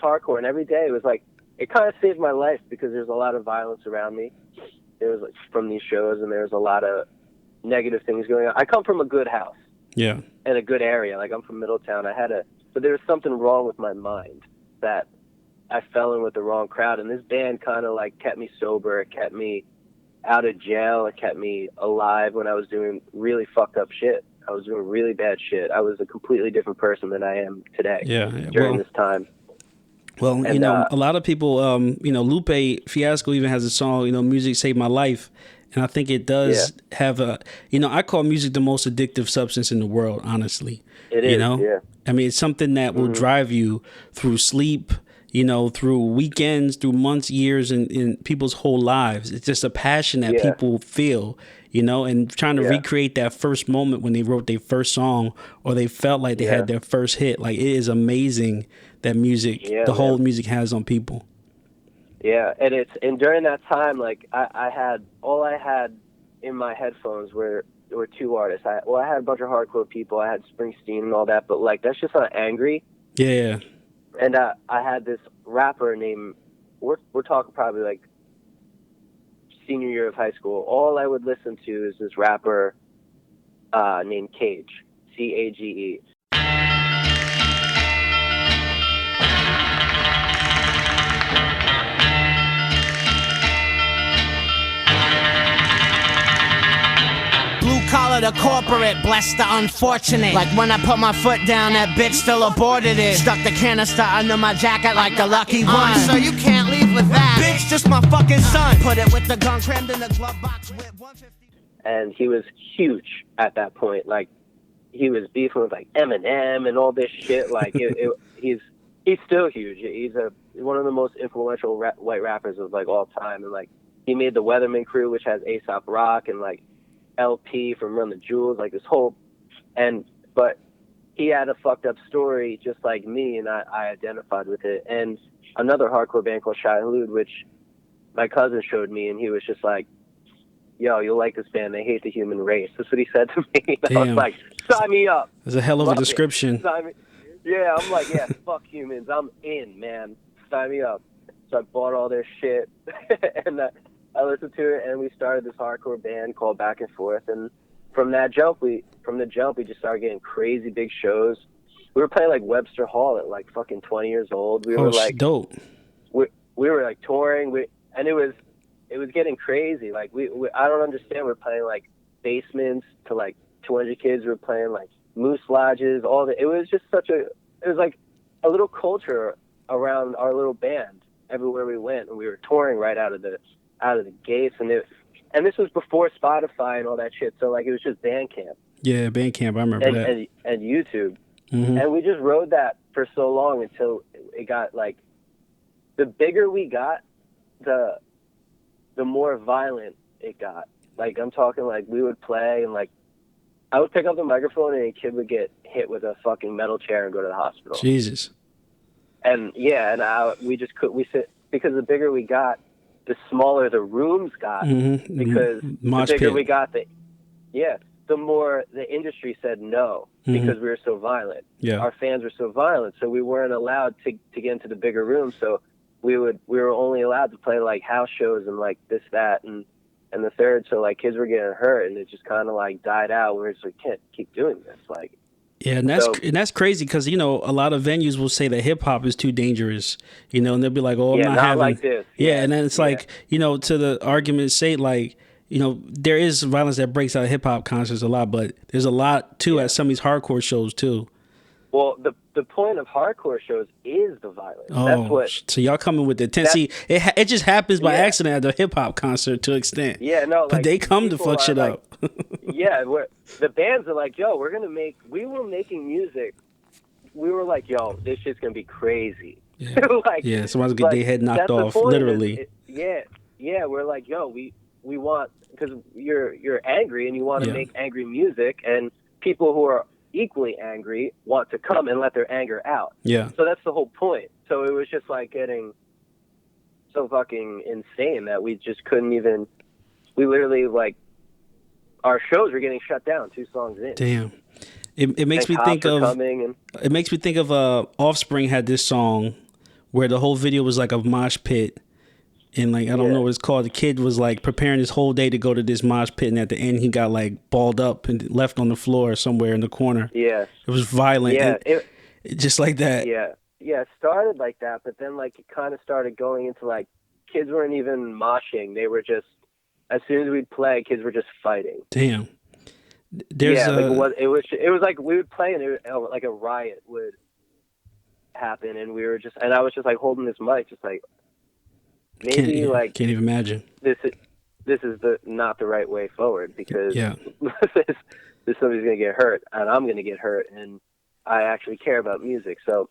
hardcore. And every day it was like, it kind of saved my life because there's a lot of violence around me. There was like from these shows, and there's a lot of negative things going on. I come from a good house. Yeah. In a good area. Like I'm from Middletown. But there was something wrong with my mind that I fell in with the wrong crowd. And this band kind of like kept me sober. It kept me out of jail. It kept me alive when I was doing really fucked up shit. I was doing really bad shit. I was a completely different person than I am today. During this time. Well, and, a lot of people, Lupe Fiasco even has a song, Music Saved My Life. And I think it does have I call music the most addictive substance in the world, honestly. It is, I mean, it's something that will drive you through sleep, through weekends, through months, years, and in people's whole lives. It's just a passion that people feel, and trying to recreate that first moment when they wrote their first song or they felt like they had their first hit. Like, it is amazing that music, whole music has on people. Yeah, and during that time, like I had in my headphones were two artists. I had a bunch of hardcore people. I had Springsteen and all that, but like that's just not angry. Yeah. And I had this rapper named we're talking probably like senior year of high school. All I would listen to is this rapper named Cage, Cage. Collar the corporate, bless the unfortunate. Like when I put my foot down, that bitch still aborted it. Stuck the canister under my jacket like the lucky one. So you can't leave with that. Bitch, just my fucking son. Put it with the gun crammed in the glove box with 150. And he was huge at that point. Like he was beefing with like Eminem and all this shit. Like He's still huge. He's one of the most influential white rappers of like all time, and like he made the Weatherman Crew, which has Aesop Rock and like LP from Run the Jewels, like this whole, but he had a fucked up story just like me, and I identified with it. And another hardcore band called Shai Hulud, which my cousin showed me, and he was just like, yo, you'll like this band. They hate the human race. That's what he said to me. I was like, sign me up. That's a hell of a Love description. Yeah, I'm like, yeah, fuck humans. I'm in, man. Sign me up. So I bought all their shit, and I listened to it, and we started this hardcore band called Back and Forth. And from the jump, we just started getting crazy big shows. We were playing like Webster Hall at like fucking 20 years old. We were like, dope. We were like touring, and it was getting crazy. Like I don't understand. We're playing like basements to like 200 kids. We were playing like moose lodges. It was just it was like a little culture around our little band everywhere we went, and we were touring right out of the gates. And this was before Spotify and all that shit. So like it was just Bandcamp. Yeah, Bandcamp. I remember that. And YouTube. Mm-hmm. And we just rode that for so long until it got like, the bigger we got, the more violent it got. Like I'm talking like we would play and like I would pick up the microphone and a kid would get hit with a fucking metal chair and go to the hospital. Jesus. And yeah, and we sit because the bigger we got, the smaller the rooms got, mm-hmm. because Mosh the bigger pit. we got, the more the industry said no, mm-hmm. because we were so violent. Yeah. Our fans were so violent, so we weren't allowed to get into the bigger rooms. So we were only allowed to play like house shows and like this, that, and the third. So like kids were getting hurt, and it just kind of like died out. We just like, can't keep doing this. Like, yeah, and that's crazy because a lot of venues will say that hip hop is too dangerous, and they'll be like, "Oh, I'm not having like this." Yeah, and then it's like, to the argument's sake, like, there is violence that breaks out of hip hop concerts a lot, but there's a lot too at some of these hardcore shows too. Well, the point of hardcore shows is the violence. Oh, that's what. So y'all coming with the intensity? It just happens by accident at the hip hop concert to an extent. Yeah, no, but they come to fuck shit up. Yeah, the bands are like, yo, we were making music. We were like, yo, this shit's gonna be crazy. Yeah, like, someone's gonna get their head knocked off, literally. We're like, yo, we want, because you're angry and you want to make angry music, and people who are equally angry want to come and let their anger out. Yeah. So that's the whole point. So it was just like getting so fucking insane that we just couldn't even. We literally like. Our shows were getting shut down 2 songs in. Damn. It makes me think of it makes me think of Offspring had this song where the whole video was like a mosh pit, and like I don't know what it's called. The kid was like preparing his whole day to go to this mosh pit, and at the end he got like balled up and left on the floor somewhere in the corner. Yeah. It was violent. Yeah. It just like that. Yeah. Yeah, it started like that, but then like it kind of started going into like kids weren't even moshing. They were just, as soon as we'd play, kids were just fighting. Damn. It was like we would play and like a riot would happen, and I was just like holding this mic, just like maybe can't even imagine. This is not the right way forward, because this somebody's gonna get hurt and I'm gonna get hurt, and I actually care about music. So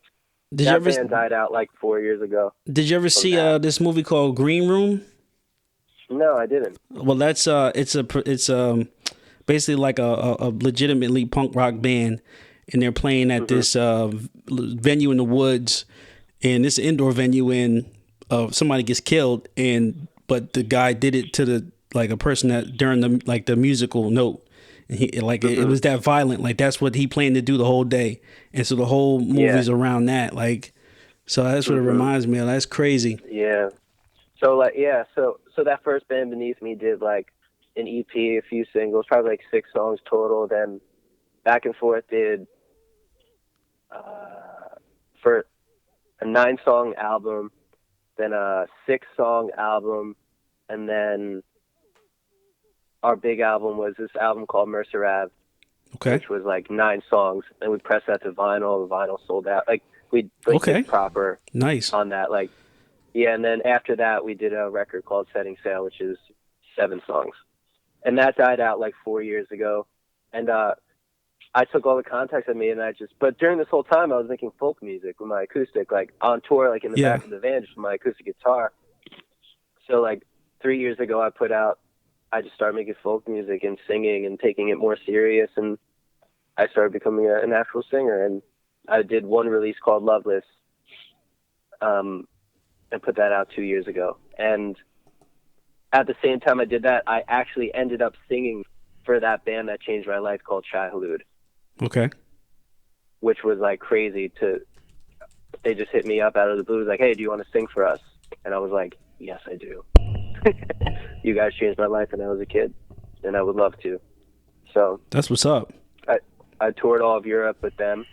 that band died out like 4 years ago. Did you ever see this movie called Green Room? No, I didn't. Well, that's it's basically like a legitimately punk rock band, and they're playing at this venue in the woods, and this indoor venue, and somebody gets killed, but the guy did it to a person that during the musical note, and he it was that violent, like that's what he planned to do the whole day, and so the whole movie's around that, so that's what it reminds me of. That's crazy. Yeah. So so that first band Beneath Me did like an EP, a few singles, probably like 6 songs total. Then Back and Forth did for a 9-song album, then a 6-song album, and then our big album was this album called Mercer Ave, which was like 9 songs, and we pressed that to vinyl. The vinyl sold out. Like we did proper on that, like. Yeah, and then after that, we did a record called Setting Sail, which is 7 songs. And that died out like 4 years ago. And I took all the contacts I made, and but during this whole time, I was making folk music with my acoustic, like on tour, like in the back of the van, just with my acoustic guitar. So like 3 years ago, I just started making folk music and singing and taking it more serious, and I started becoming an actual singer. And I did one release called Loveless, and put that out 2 years ago. And at the same time I did that, I actually ended up singing for that band that changed my life called Shai Hulud. Okay. Which was like crazy they just hit me up out of the blue, like, hey, do you want to sing for us? And I was like, yes, I do. You guys changed my life when I was a kid, and I would love to. So that's what's up. I toured all of Europe with them.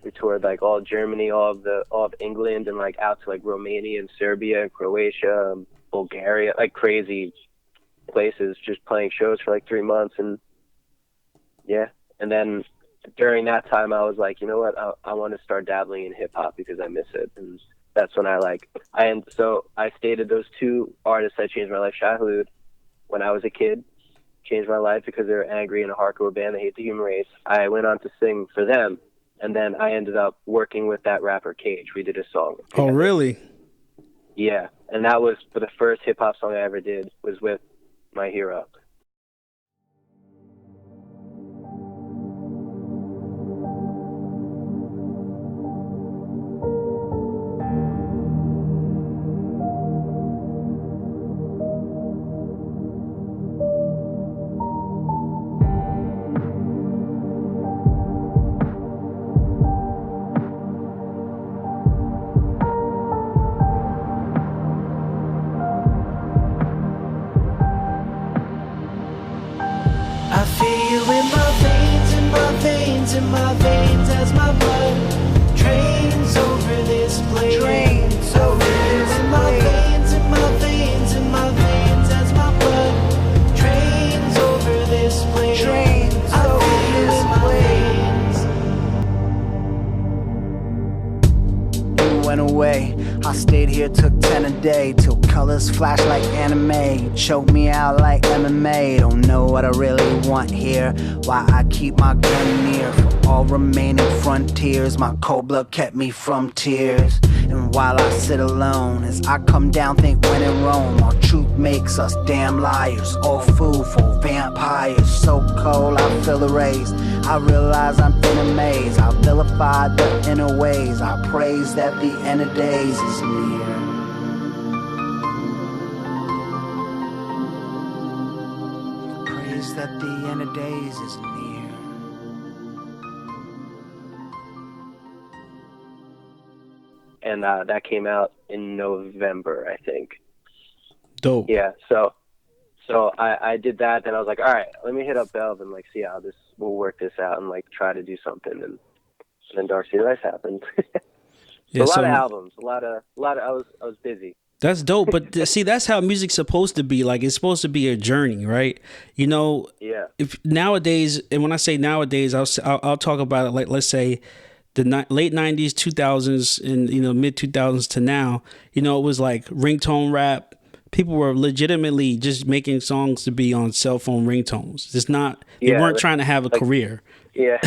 We toured like all of Germany, all of England, and like out to like Romania and Serbia and Croatia, Bulgaria, like crazy places, just playing shows for like 3 months. And yeah, and then during that time I was like, you know what, I want to start dabbling in hip hop because I miss it. And that's when I stated those two artists that changed my life. Shai Hulud, when I was a kid, changed my life because they were angry in a hardcore band. They hate the human race. I went on to sing for them, and then I ended up working with that rapper Cage. We did a song together. Oh, really? Yeah, and that was for the first hip hop song I ever did, was with my hero. I feel you in my veins, in my veins, in my veins, as my blood trains over this place. Trains over this in my veins, in my veins, in my veins, as my blood trains over this place. Trains over this place. You went away, I stayed here, took 10 a day, till colors flash like anime, choke me out like MMA. Don't know what I really want here, why I keep my gun near. For all remaining frontiers, my cold blood kept me from tears. And while I sit alone, as I come down, think when in Rome, our truth makes us damn liars, all food for vampires. So cold, I feel erased, I realize I'm in a maze. I vilify the inner ways, I praise that the end of days is near. Praise that the end of days is near. And that came out in November, I think. Dope. Yeah, so I did that, and I was like, all right, let me hit up Belv and like see how we'll work this out and like try to do something. And then Dark City Life happened. Yeah, a lot of albums, a lot of. I was busy. That's dope, but see, that's how music's supposed to be. Like, it's supposed to be a journey, right? You know, Yeah. If nowadays, and when I say nowadays, I'll talk about it like, let's say the late 90s, 2000s, and mid 2000s to now. It was like ringtone rap. People were legitimately just making songs to be on cell phone ringtones. It's not, they weren't trying to have a career. Yeah.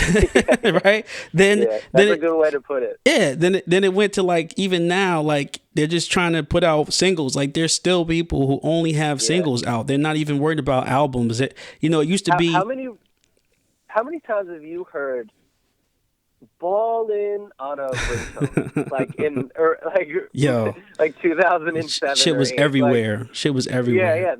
Right? Then that's a good way to put it. Yeah. Then it went to like, even now, like they're just trying to put out singles. Like there's still people who only have singles out. They're not even worried about albums. It used to be. How many times have you heard "Ballin' on a ringtone"? like 2007. Shit was everywhere. Shit was everywhere.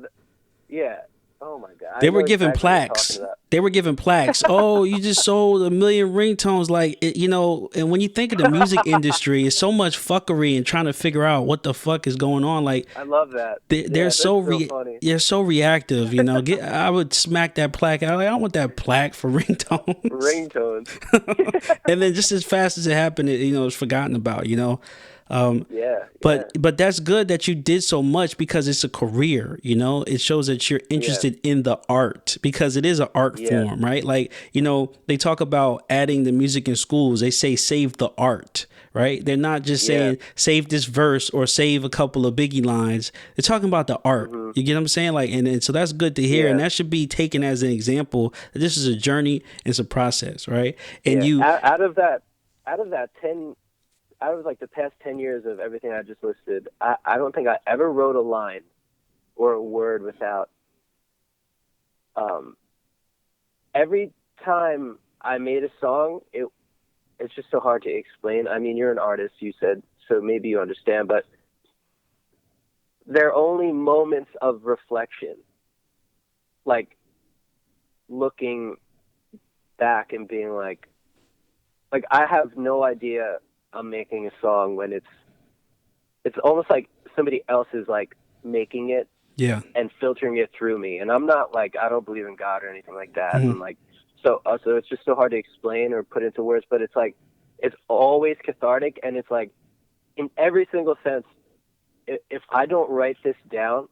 Yeah. Oh my God. They were giving plaques. They were giving plaques. Oh, you just sold 1 million ringtones. Like, and when you think of the music industry, it's so much fuckery and trying to figure out what the fuck is going on. Like, I love that. They're so funny. They're so reactive. I would smack that plaque out. Like, I want that plaque for ringtones. Ringtones. And then just as fast as it happened, it's forgotten about. But that's good that you did so much because it's a career. It shows that you're interested in the art, because it is an art art form, right? Like, they talk about adding the music in schools. They say save the art, right? They're not just saying save this verse or save a couple of Biggie lines. They're talking about the art. You get what I'm saying? Like, and so that's good to hear, and that should be taken as an example that this is a journey, it's a process, right? And out of like the past 10 years of everything I just listed, I don't think I ever wrote a line or a word without. Every time I made a song, it's just so hard to explain. I mean, you're an artist, you said, so maybe you understand, but there are only moments of reflection, like looking back and being like I have no idea I'm making a song when it's almost like somebody else is like making it and filtering it through me. And I'm not like, I don't believe in God or anything like that. And like, so it's just so hard to explain or put into words, but it's like, it's always cathartic. And it's like in every single sense, if I don't write this down,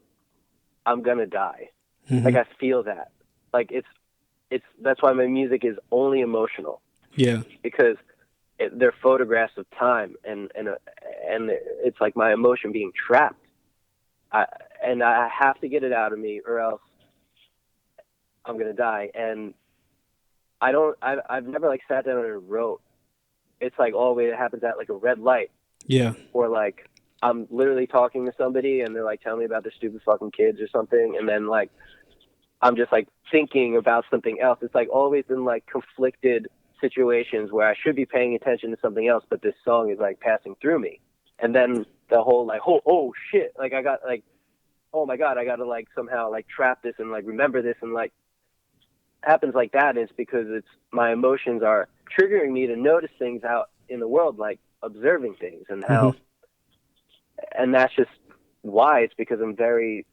I'm going to die. Like I feel that. Like that's why my music is only emotional. Yeah. Because they're photographs of time and it's like my emotion being trapped. I have to get it out of me or else I'm going to die. And I've never like sat down and wrote. It's like always it happens at like a red light. Yeah. Or like I'm literally talking to somebody and they're like telling me about their stupid fucking kids or something. And then like, I'm just like thinking about something else. It's like always in like conflicted situations where I should be paying attention to something else, but this song is like passing through me. And then the whole like, oh shit. Like I got like, oh my God, I got to like somehow like trap this and like remember this and like happens like that. And it's because it's my emotions are triggering me to notice things out in the world, like observing things and how, and that's just why. It's because I'm very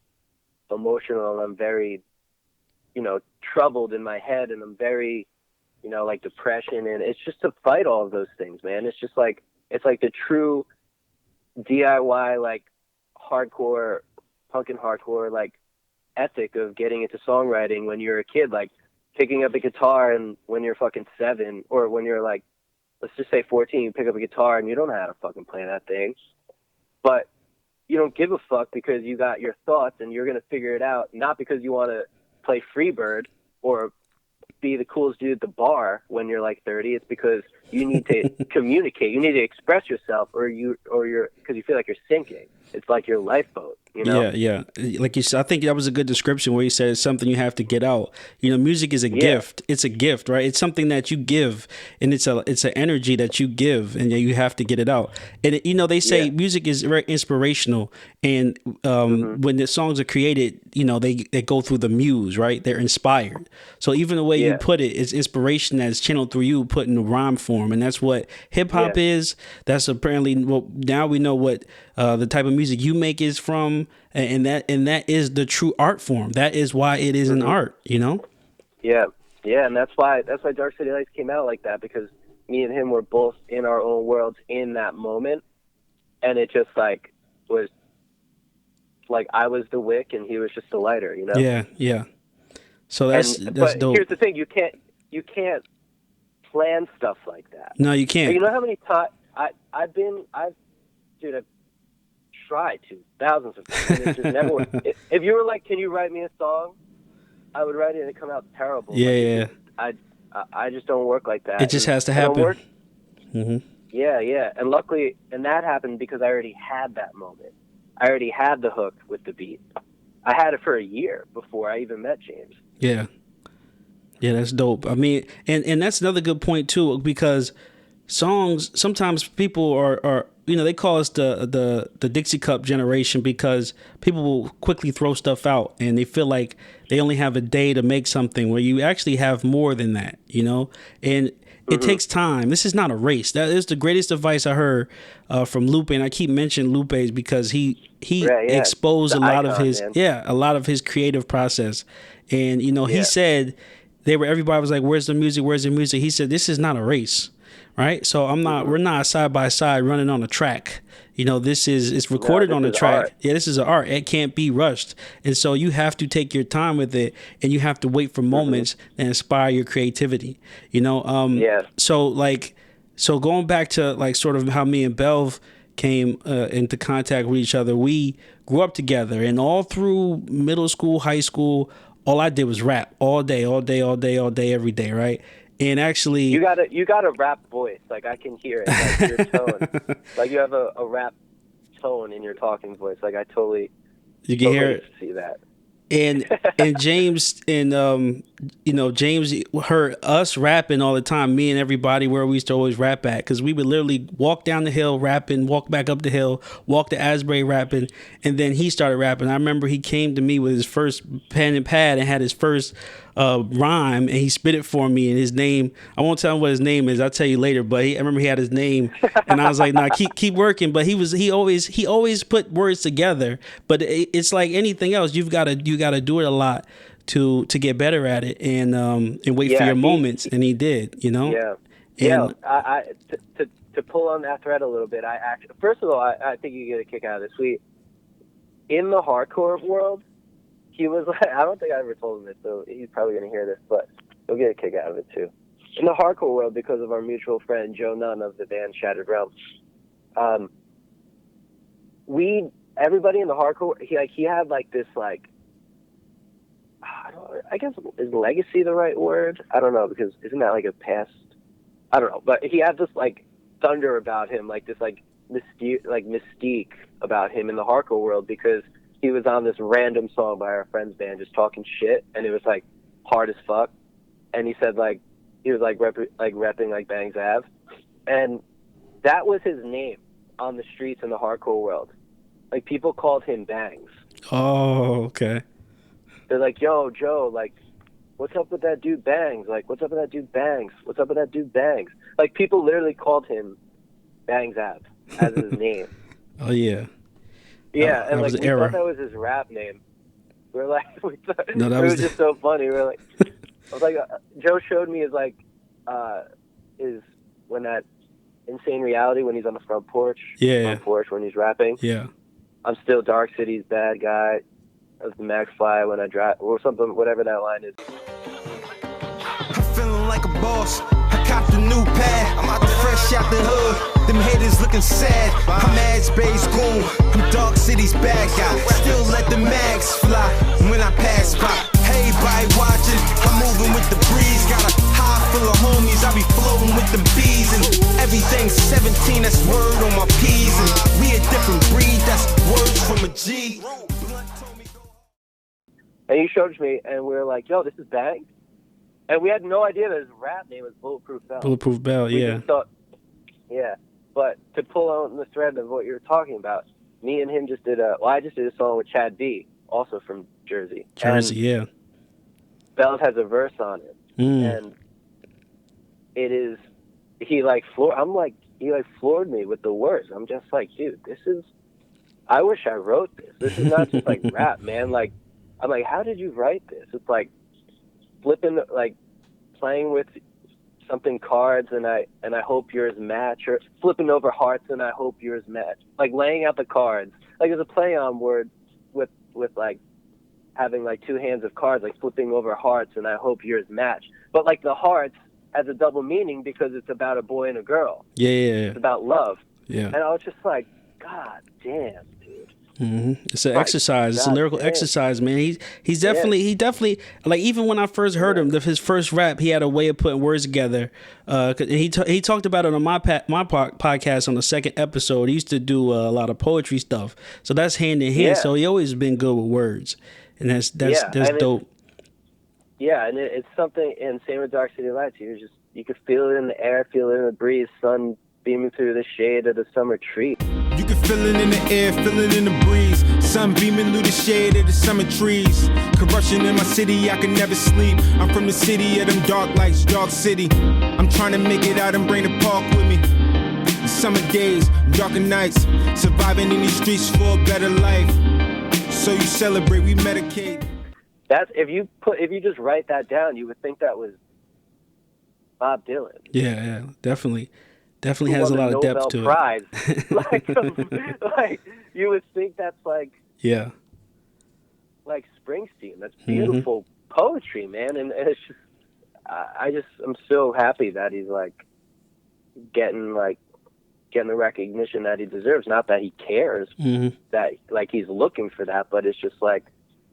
emotional and I'm very, troubled in my head and I'm very, like depression, and it's just to fight all of those things, man. It's just like, it's like the true DIY, like hardcore, punk and hardcore, like ethic of getting into songwriting when you're a kid, like picking up a guitar and when you're fucking 7 or when you're like, let's just say 14, you pick up a guitar and you don't know how to fucking play that thing, but you don't give a fuck because you got your thoughts and you're going to figure it out, not because you want to play Freebird or be the coolest dude at the bar when you're like 30. It's because you need to communicate. You need to express yourself or you're because you feel like you're sinking. It's like your lifeboat, Yeah. Like you said, I think that was a good description where you said it's something you have to get out. Music is a gift. It's a gift, right? It's something that you give, and it's an energy that you give, and you have to get it out. And they say music is very inspirational, and when the songs are created, they go through the muse, right? They're inspired. So even the way you put it is inspiration that's channeled through you, put in the rhyme form, and that's what hip hop is. That's apparently now we know what the type of music you make is from, and that is the true art form. That is why it is an art, Yeah, and that's why Dark City Lights came out like that, because me and him were both in our own worlds in that moment, and it just like was like I was the wick and he was just the lighter, Yeah. So that's but dope. Here's the thing: you can't plan stuff like that. No, you can't. You know how many times I've tried to thousands of times. And it's just never worked. If you were like, "Can you write me a song?" I would write it and it'd come out terrible. Yeah. I just don't work like that. It just has to happen. Yeah. And luckily, that happened because I already had that moment. I already had the hook with the beat. I had it for a year before I even met James. Yeah, that's dope. I mean, and that's another good point too, because songs, sometimes people are they call us the Dixie Cup generation, because people will quickly throw stuff out and they feel like they only have a day to make something, where you actually have more than that, and it takes time. This is not a race. That is the greatest advice I heard from Lupe, and I keep mentioning Lupe's because he exposed a lot of his creative process, and he said everybody was like, "Where's the music? Where's the music?" He said, "This is not a race." Right, so we're not side by side running on a track. it's recorded on the track. Art. Yeah, this is an art. It can't be rushed. And so you have to take your time with it, and you have to wait for moments that inspire your creativity. So going back to like sort of how me and Belv came into contact with each other, we grew up together, and all through middle school, high school, all I did was rap all day, every day, right? And actually, you got a rap voice. Like I can hear it. Like your tone. Like you have a rap tone in your talking voice. Like I totally. You can hear it. See that. And James James heard us rapping all the time, me and everybody, where we used to always rap at, because we would literally walk down the hill rapping, walk back up the hill, walk to Asbury rapping, and then he started rapping. I remember he came to me with his first pen and pad and had his first rhyme, and he spit it for me, and his name, I won't tell him what his name is, I'll tell you later, but I remember he had his name, and I was like, nah, keep working. But he always put words together. But it's like anything else, you got to do it a lot to get better at it, and wait for your moments, and he did, I to pull on that thread a little bit, first of all, I think you get a kick out of this. In the hardcore world, he was like, I don't think I ever told him this, so he's probably going to hear this, but he'll get a kick out of it too. In the hardcore world, because of our mutual friend Joe Nunn of the band Shattered Realm, everybody in the hardcore, he had like this, like, I guess, is legacy the right word? I don't know, because isn't that like a past? I don't know, but he had this like thunder about him, like this like mystique about him in the hardcore world, because he was on this random song by our friend's band just talking shit, and it was like hard as fuck, and he said like he was like repping like Bangs Ave, and that was his name on the streets in the hardcore world. Like people called him Bangs. Oh, okay. They're like, yo, Joe, like, what's up with that dude Bangs? Like, what's up with that dude Bangs? What's up with that dude Bangs? Like, people literally called him Bangs Ave as his name. Oh, yeah. Yeah, and like, we thought that was his rap name. We were like, it was was just so funny. We were like, I was like, Joe showed me his, like, when that Insane Reality, when he's on the front porch. Yeah. Front porch when he's rapping. Yeah. I'm still Dark City's bad guy. Of the Max Fly when I drive, or something, whatever that line is. I'm feeling like a boss. I copped a new pad. I'm out fresh out the hood. Them haters looking sad. I'm Asbury's goon. I'm Dark City's bad guy. Still let the mags fly when I pass by. Hey, everybody watching. I'm moving with the breeze. Got a high full of homies. I be floating with the bees, and everything's 17. That's word on my P's. And we a different breed. That's words from a G. And he showed me, and we were like, yo, this is Bang? And we had no idea that his rap name was Bulletproof Belv. Bulletproof Belv, yeah. Just thought, yeah. But to pull out the thread of what you were talking about, me and him just did I just did a song with Chad B, also from Jersey. Yeah. Belv has a verse on it. And it is, he floored me with the words. I'm just like, dude, I wish I wrote this. This is not just like rap, man. Like, I'm like, how did you write this? It's like flipping, like playing with something cards, and I hope yours match, or flipping over hearts and I hope yours match. Like laying out the cards. Like there's a play on word with like having like two hands of cards, like flipping over hearts and I hope yours match. But like the hearts has a double meaning because it's about a boy and a girl. Yeah. It's about love. Yeah. And I was just like, God damn, dude. Mm-hmm. It's an exercise. It's a lyrical exercise, man. He's definitely like, even when I first heard him, his first rap, he had a way of putting words together. He talked about it on my podcast on the second episode. He used to do a lot of poetry stuff, so that's hand in hand. Yeah. So he always been good with words, and that's dope. And it's something. And same with Dark City Lights. You could feel it in the air, feel it in the breeze, sun beaming through the shade of the summer tree. You can feel it in the air, feel it in the breeze. Sun beaming through the shade of the summer trees. Corruption in my city, I can never sleep. I'm from the city of them dark lights, Dark City. I'm trying to make it out and bring the park with me. The summer days, darker nights. Surviving in these streets for a better life. So you celebrate, we medicate. That's if you just write that down, you would think that was Bob Dylan. Yeah, definitely. Definitely who has a won lot the of depth Nobel to Prize. it. like you would think that's like Springsteen. That's beautiful poetry, man. And it's just, I'm so happy that he's like getting the recognition that he deserves. Not that he cares that like he's looking for that, but it's just like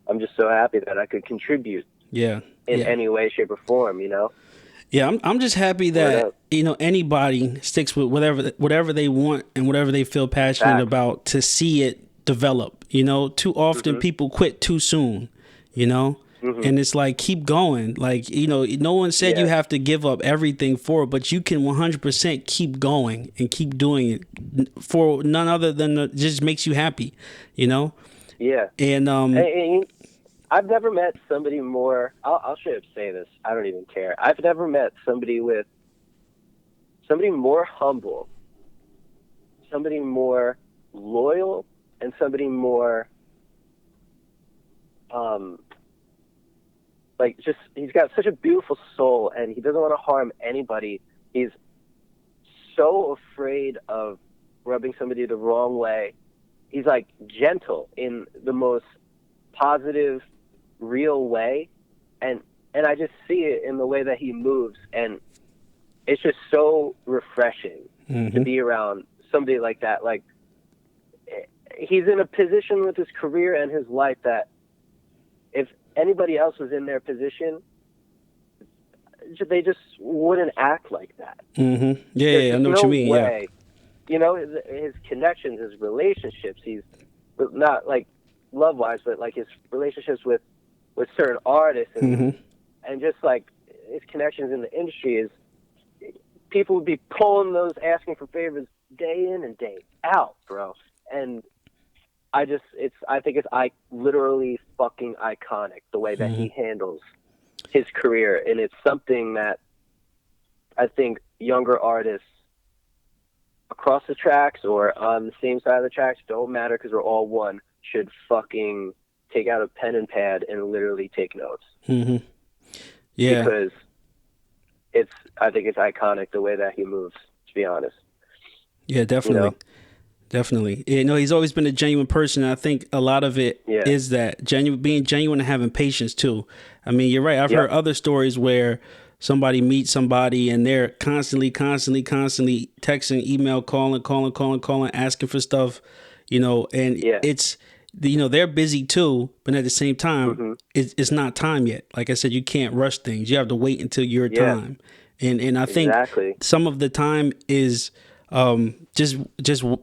I'm just so happy that I could contribute. In any way, shape, or form, you know. Yeah, I'm just happy that anybody sticks with whatever they want and whatever they feel passionate about to see it develop. You know, too often people quit too soon. You know. And it's like, keep going. Like, you know, no one said you have to give up everything for it, but you can 100% keep going and keep doing it for none other than it just makes you happy, you know? Yeah. And I've never met somebody more, I'll straight up say this, I don't even care. I've never met somebody more humble, somebody more loyal, and somebody more, he's got such a beautiful soul, and he doesn't want to harm anybody. He's so afraid of rubbing somebody the wrong way. He's like gentle in the most positive, real way, and I just see it in the way that he moves, and it's just so refreshing to be around somebody like that. Like, he's in a position with his career and his life that if anybody else was in their position, they just wouldn't act like that. Yeah, I know what you mean. Way. You know, his connections, his relationships, he's not like love-wise, but like his relationships with certain artists and just like his connections in the industry is, people would be pulling those, asking for favors day in and day out, bro. And I think it's literally fucking iconic the way that he handles his career, and it's something that I think younger artists across the tracks or on the same side of the tracks, don't matter because we're all one, should fucking take out a pen and pad and literally take notes. Yeah, because I think it's iconic the way that he moves, to be honest. Yeah, definitely. You know? Definitely. You know, he's always been a genuine person. And I think a lot of it is that being genuine and having patience too. I mean, you're right. I've heard other stories where somebody meets somebody and they're constantly texting, email, calling, asking for stuff, you know, and it's, you know, they're busy too, but at the same time, it's not time yet. Like I said, you can't rush things. You have to wait until your time. And I think some of the time is just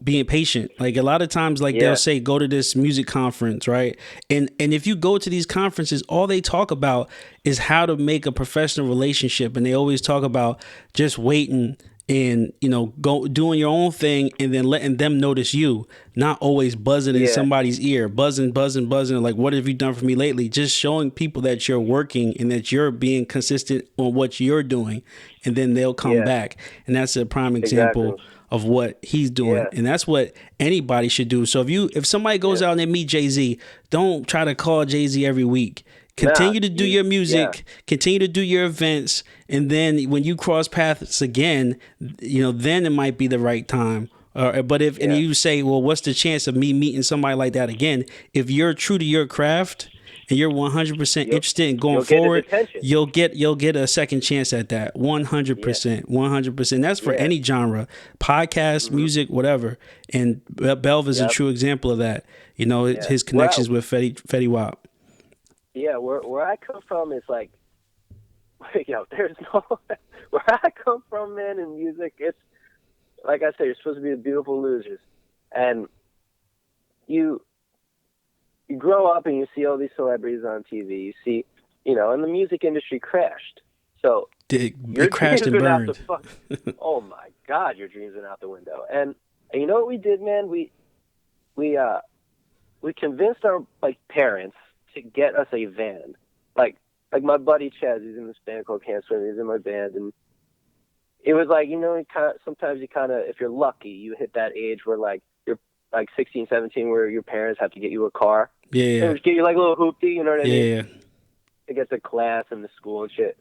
being patient. Like a lot of times, like they'll say, go to this music conference, right? And if you go to these conferences, all they talk about is how to make a professional relationship. And they always talk about just waiting and, you know, go doing your own thing and then letting them notice you, not always buzzing in somebody's ear, buzzing. Like, what have you done for me lately? Just showing people that you're working and that you're being consistent on what you're doing, and then they'll come back. And that's a prime example of what he's doing. And that's what anybody should do. So if somebody goes out and they meet Jay-Z, don't try to call Jay-Z every week. Continue to do your music, continue to do your events, and then when you cross paths again, you know, then it might be the right time. But if and you say, well, what's the chance of me meeting somebody like that again? If you're true to your craft and you're 100% interested in going forward, you'll get a second chance at that. 100%, 100%. That's for any genre, podcast, music, whatever. And Belv is a true example of that. You know, his connections with Fetty Wap. Yeah, where I come from is like, there's no, where I come from, man, in music, it's, like I said, you're supposed to be the beautiful losers. And you grow up and you see all these celebrities on TV, you see, you know, and the music industry crashed. So it crashed and burned. Oh my God, your dreams went out the window. And you know what we did, man? We convinced our parents to get us a van. Like my buddy Chaz, he's in this band called Can't Swim, he's in my band, and it was like, you know, sometimes you kind of, if you're lucky, you hit that age where like you're like 16, 17, where your parents have to get you a car. They just get you like a little hoopty, you know what I mean? To get to class and the school and shit.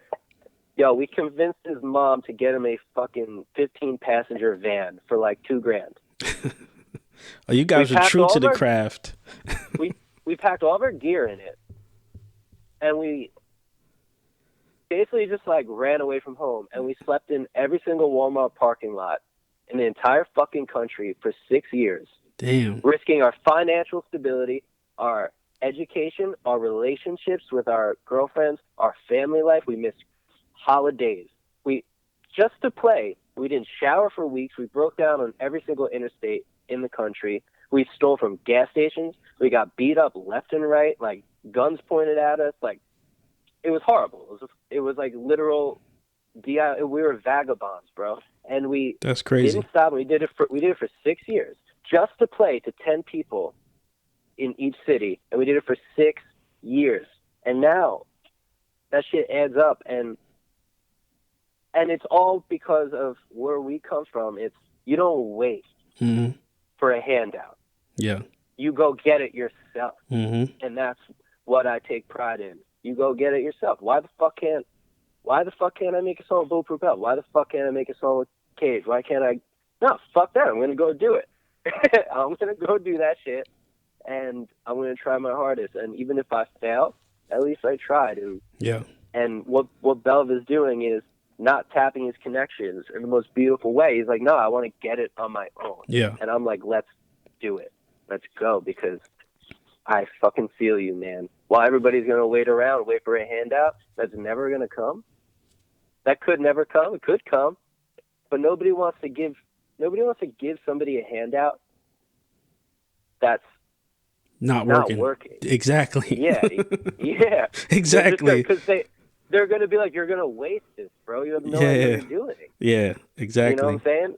Yo, we convinced his mom to get him a fucking 15-passenger van for like $2,000. Oh, you guys are true to the craft. we packed all of our gear in it, and we basically just like ran away from home, and we slept in every single Walmart parking lot in the entire fucking country for 6 years. Damn. Risking our financial stability, our education, our relationships with our girlfriends, our family life. We missed holidays. Just to play, we didn't shower for weeks. We broke down on every single interstate in the country. We stole from gas stations. We got beat up left and right, like guns pointed at us. Like, it was horrible. It was like literal we were vagabonds, bro. And That's crazy. Didn't stop. We did it for 6 years just to play to 10 people in each city, and we did it for 6 years. And now that shit adds up, and it's all because of where we come from. It's you don't wait for a handout. Yeah. You go get it yourself. Mm-hmm. And that's what I take pride in. You go get it yourself. Why the fuck can't I make a song with Bulletproof Belv? Why the fuck can't I make a song with Cage? Why can't I? No, fuck that. I'm going to go do it. I'm going to go do that shit, and I'm going to try my hardest. And even if I fail, at least I tried. And what Belv is doing is not tapping his connections in the most beautiful way. He's like, no, I want to get it on my own. Yeah. And I'm like, let's do it. Let's go, because I fucking feel you, man. While everybody's going to wait for a handout that's never going to come, that could never come. It could come, but nobody wants to give somebody a handout that's not working. Exactly. Yeah. Exactly. Because they're going to be like, you're going to waste this, bro. You have no idea what you're doing. Yeah, exactly. You know what I'm saying?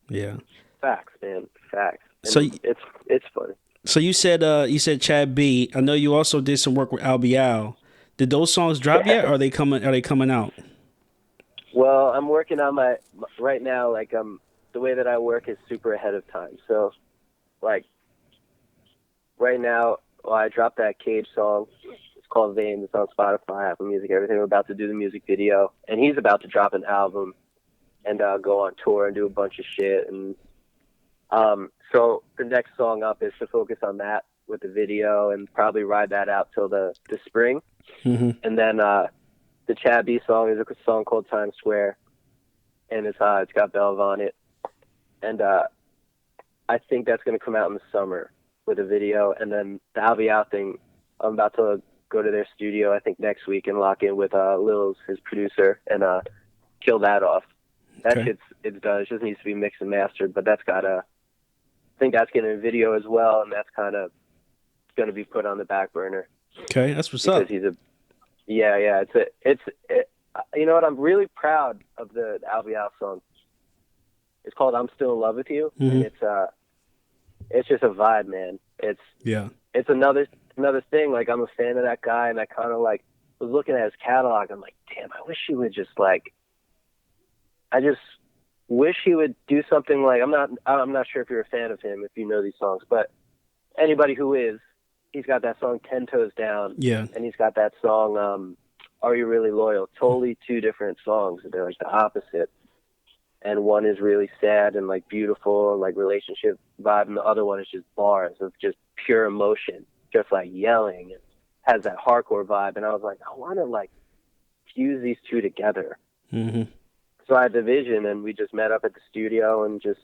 Yeah. Facts, man. Facts. And So it's funny. So you said Chad B. I know you also did some work with Albee. Did those songs drop yet? Or are they coming out? Well, I'm working on my right now. Like the way that I work is super ahead of time. So, like right now, I dropped that Cage song. It's called Veins. It's on Spotify, Apple Music, everything. We're about to do the music video, and he's about to drop an album and go on tour and do a bunch of shit. And so the next song up is to focus on that with the video and probably ride that out till the spring. Mm-hmm. And then the Chad B song is a song called Times Square, and it's got Belv on it. And I think that's going to come out in the summer with a video. And then the Albee thing, I'm about to go to their studio, I think, next week and lock in with Lils, his producer, and kill that off. That shit's it's done. It just needs to be mixed and mastered, but that's got I think that's getting a video as well, and that's kind of going to be put on the back burner. Okay, that's what's up. He's it's you know what? I'm really proud of the Albee song. It's called "I'm Still in Love with You," and it's just a vibe, man. It's another thing. Like, I'm a fan of that guy, and I kind of like was looking at his catalog. I'm like, damn, I wish he would just like. I just wish he would do something like, I'm not sure if you're a fan of him, if you know these songs, but anybody who is, he's got that song 10 Toes Down. Yeah. And he's got that song, Are You Really Loyal? Totally two different songs. They're like the opposite. And one is really sad and like beautiful and like relationship vibe, and the other one is just bars of just pure emotion, just like yelling, and has that hardcore vibe. And I was like, I want to like fuse these two together. Mm-hmm. So I had the vision, and we just met up at the studio, and just,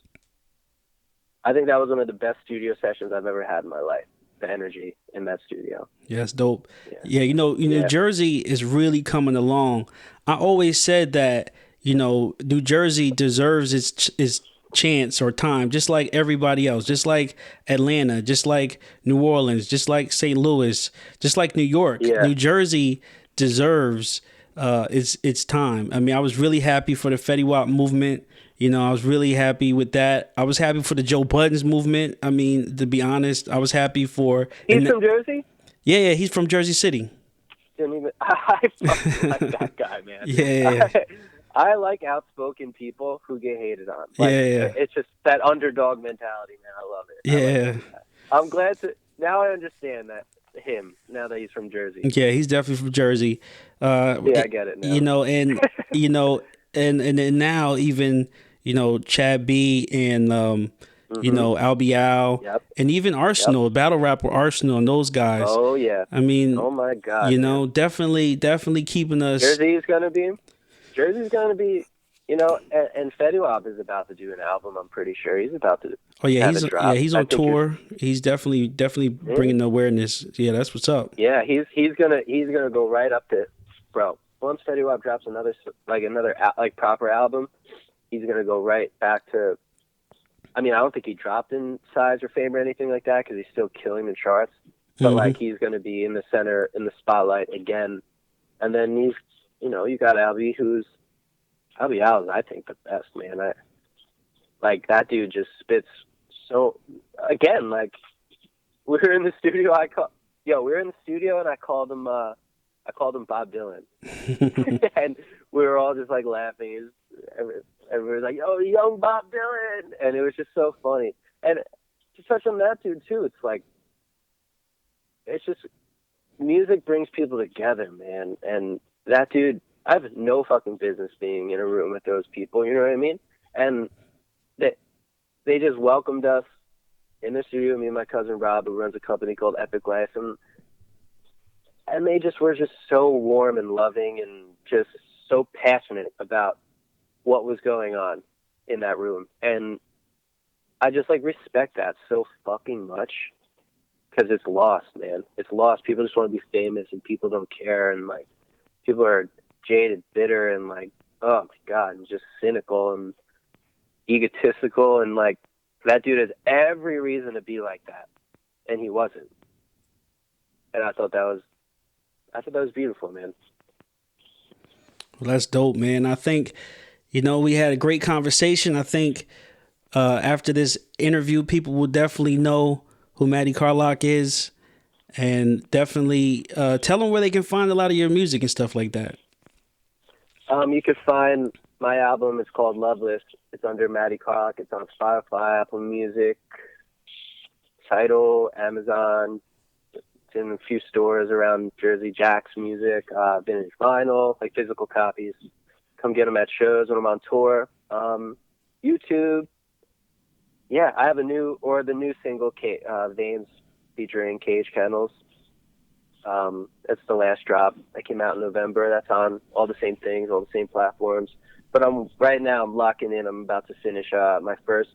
I think that was one of the best studio sessions I've ever had in my life. The energy in that studio. Yeah, it's dope. Yeah, New Jersey is really coming along. I always said that, New Jersey deserves its chance or time, just like everybody else, just like Atlanta, just like New Orleans, just like St. Louis, just like New York. Yeah. New Jersey deserves it's time. I mean, I was really happy for the Fetty Wap movement. I was really happy with that. I was happy for the Joe Buttons movement. I mean, to be honest, I was happy for. He's from Jersey? Yeah, he's from Jersey City. I fucking like that guy, man. Yeah. I like outspoken people who get hated on. Like, yeah. It's just that underdog mentality, man. I love it. Yeah. I'm glad to. Now I understand that him now that he's from Jersey. Yeah, he's definitely from Jersey. Yeah, I get it now. You know, and you know, and now even Chad B and you know, Albee, Yep. and even Arsenal, battle rapper Arsenal, and those guys. Oh yeah. I mean, oh my God. You know, definitely keeping us. Jersey's gonna be, you know, and Fetty Wap is about to do an album. I'm pretty sure he's about to. Oh yeah, have he's on tour. He's definitely bringing awareness. Yeah, that's what's up. Yeah, he's gonna go right up to, bro. Once Fetty Wap drops another proper album, he's gonna go right back to. I mean, I don't think he dropped in size or fame or anything like that because he's still killing the charts. But like, he's gonna be in the center, in the spotlight again. And then you got Albee, Albee Al is, I think, the best, man. Like that dude just spits so. Again, like we were in the studio. We were in the studio and I called him Bob Dylan, and we were all just like laughing. Everybody was like, "Yo, young Bob Dylan," and it was just so funny. And to touch on that dude too, it's like, it's just music brings people together, man. And that dude, I have no fucking business being in a room with those people. You know what I mean? And they just welcomed us in the studio. Me and my cousin Rob, who runs a company called Epic Life, and they just were just so warm and loving and just so passionate about what was going on in that room. And I just like respect that so fucking much because it's lost, man. It's lost. People just want to be famous and people don't care. And like, people are jaded, bitter, and like, oh my God, and just cynical and egotistical. And like, that dude has every reason to be like that. And he wasn't. And I thought that was beautiful, man. Well, that's dope, man. I think, we had a great conversation. I think after this interview, people will definitely know who Matty Carlock is, and definitely tell them where they can find a lot of your music and stuff like that. You can find my album. It's called Loveless. It's under Matty Carlock. It's on Spotify, Apple Music, Tidal, Amazon. It's in a few stores around Jersey. Jack's Music. Been in vinyl, like physical copies. Come get them at shows when I'm on tour. YouTube. Yeah, I have the new single, Veins, featuring Cage Kennels. That's the last drop that came out in November. That's on all the same things, all the same platforms. But right now I'm locking in. I'm about to finish my first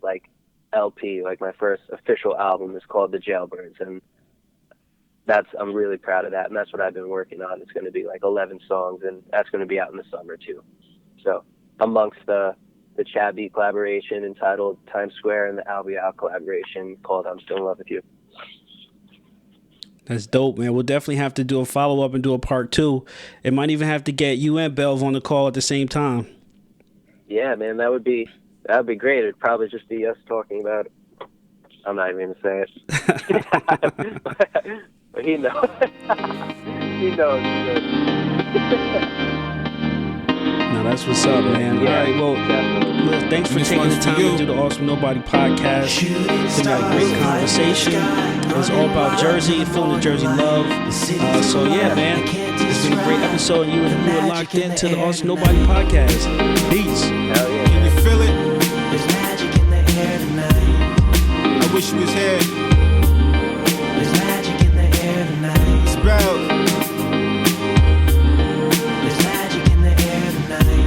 LP, my first official album is called The Jailbirds, and I'm really proud of that. And that's what I've been working on. It's going to be 11 songs, and that's going to be out in the summer too. So amongst the Chad B collaboration entitled Times Square and the Albee Al collaboration called I'm Still in Love with You. That's dope, man. We'll definitely have to do a follow-up and do a part 2. It might even have to get you and Belv on the call at the same time. Yeah, man, that would be great. It'd probably just be us talking about it. I'm not even going to say it. But he knows. He knows. No, that's what's up, man. Yeah, all right, well, look, thanks for taking the time to do the Awesome Nobody podcast. We had a great conversation. It's all about Jersey, feeling the Jersey love. So yeah, man, it's been a great episode. You were locked into the Awesome Nobody podcast. Peace. Hell yeah. Can you feel it? There's magic in the air tonight. I wish you was here. There's magic in the air tonight. It's about. There's magic in the air tonight.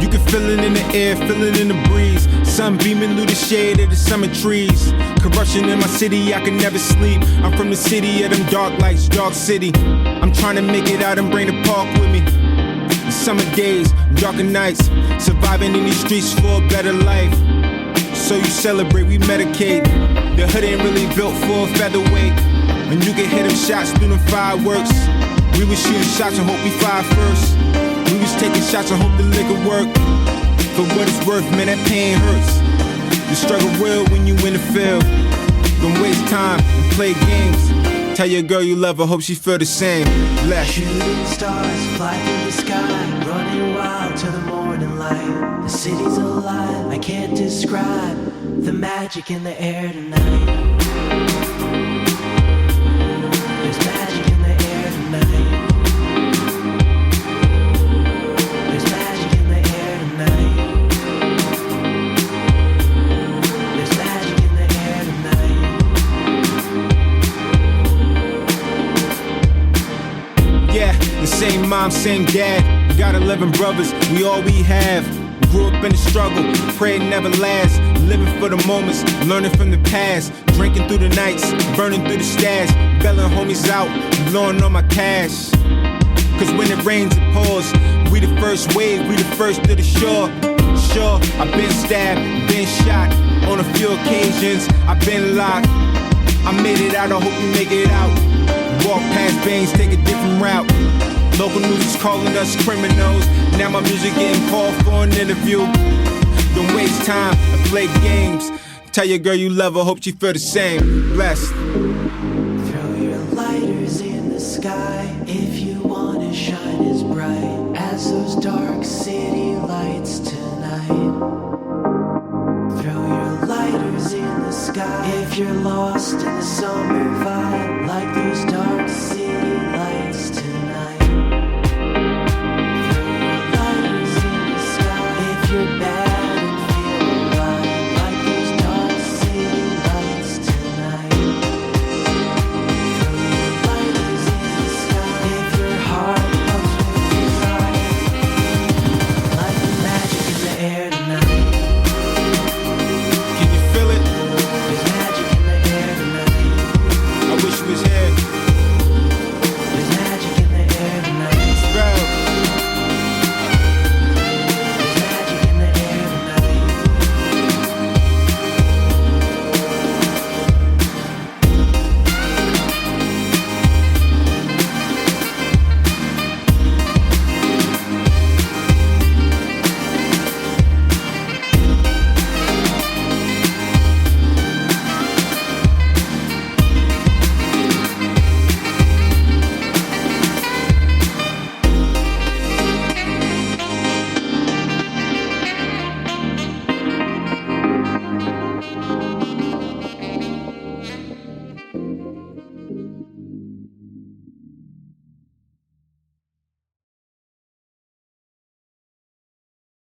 You can feel it in the air, feel it in the breeze. Sun beaming through the shade of the summer trees. Corruption in my city, I can never sleep. I'm from the city of them dark lights, dark city. I'm trying to make it out and bring the park with me. The summer days, darker nights. Surviving in these streets for a better life. So you celebrate, we medicate. The hood ain't really built for a featherweight. And you can hit them shots through them fireworks. We was shooting shots and hope we fire first. We was taking shots and hope the liquor work. For what it's worth, man, that pain hurts. The struggle real when you in the field. Don't waste time and play games. Tell your girl you love her, hope she feel the same. Bless. Shooting stars fly through the sky, running wild till the morning light. The city's alive, I can't describe the magic in the air tonight. There's magic in the air tonight. There's magic in the air tonight. There's magic in the air tonight. Yeah, the same mom, same dad. We got 11 brothers, we all we have. Grew up in the struggle, pray it never lasts. Living for the moments, learning from the past. Drinking through the nights, burning through the stash. Bailing homies out, blowing on my cash. Cause when it rains, it pours. We the first wave, we the first to the shore. Sure, I've been stabbed, been shot. On a few occasions, I've been locked. I made it out, I hope you make it out. Walk past bangs, take a different route. Local news is calling us criminals. Now my music getting called for an interview. Don't waste time and play games. Tell your girl you love her, hope she feel the same. Blessed. Throw your lighters in the sky if you wanna shine as bright as those dark city lights tonight. Throw your lighters in the sky if you're lost in the summer vibe like those dark city lights tonight.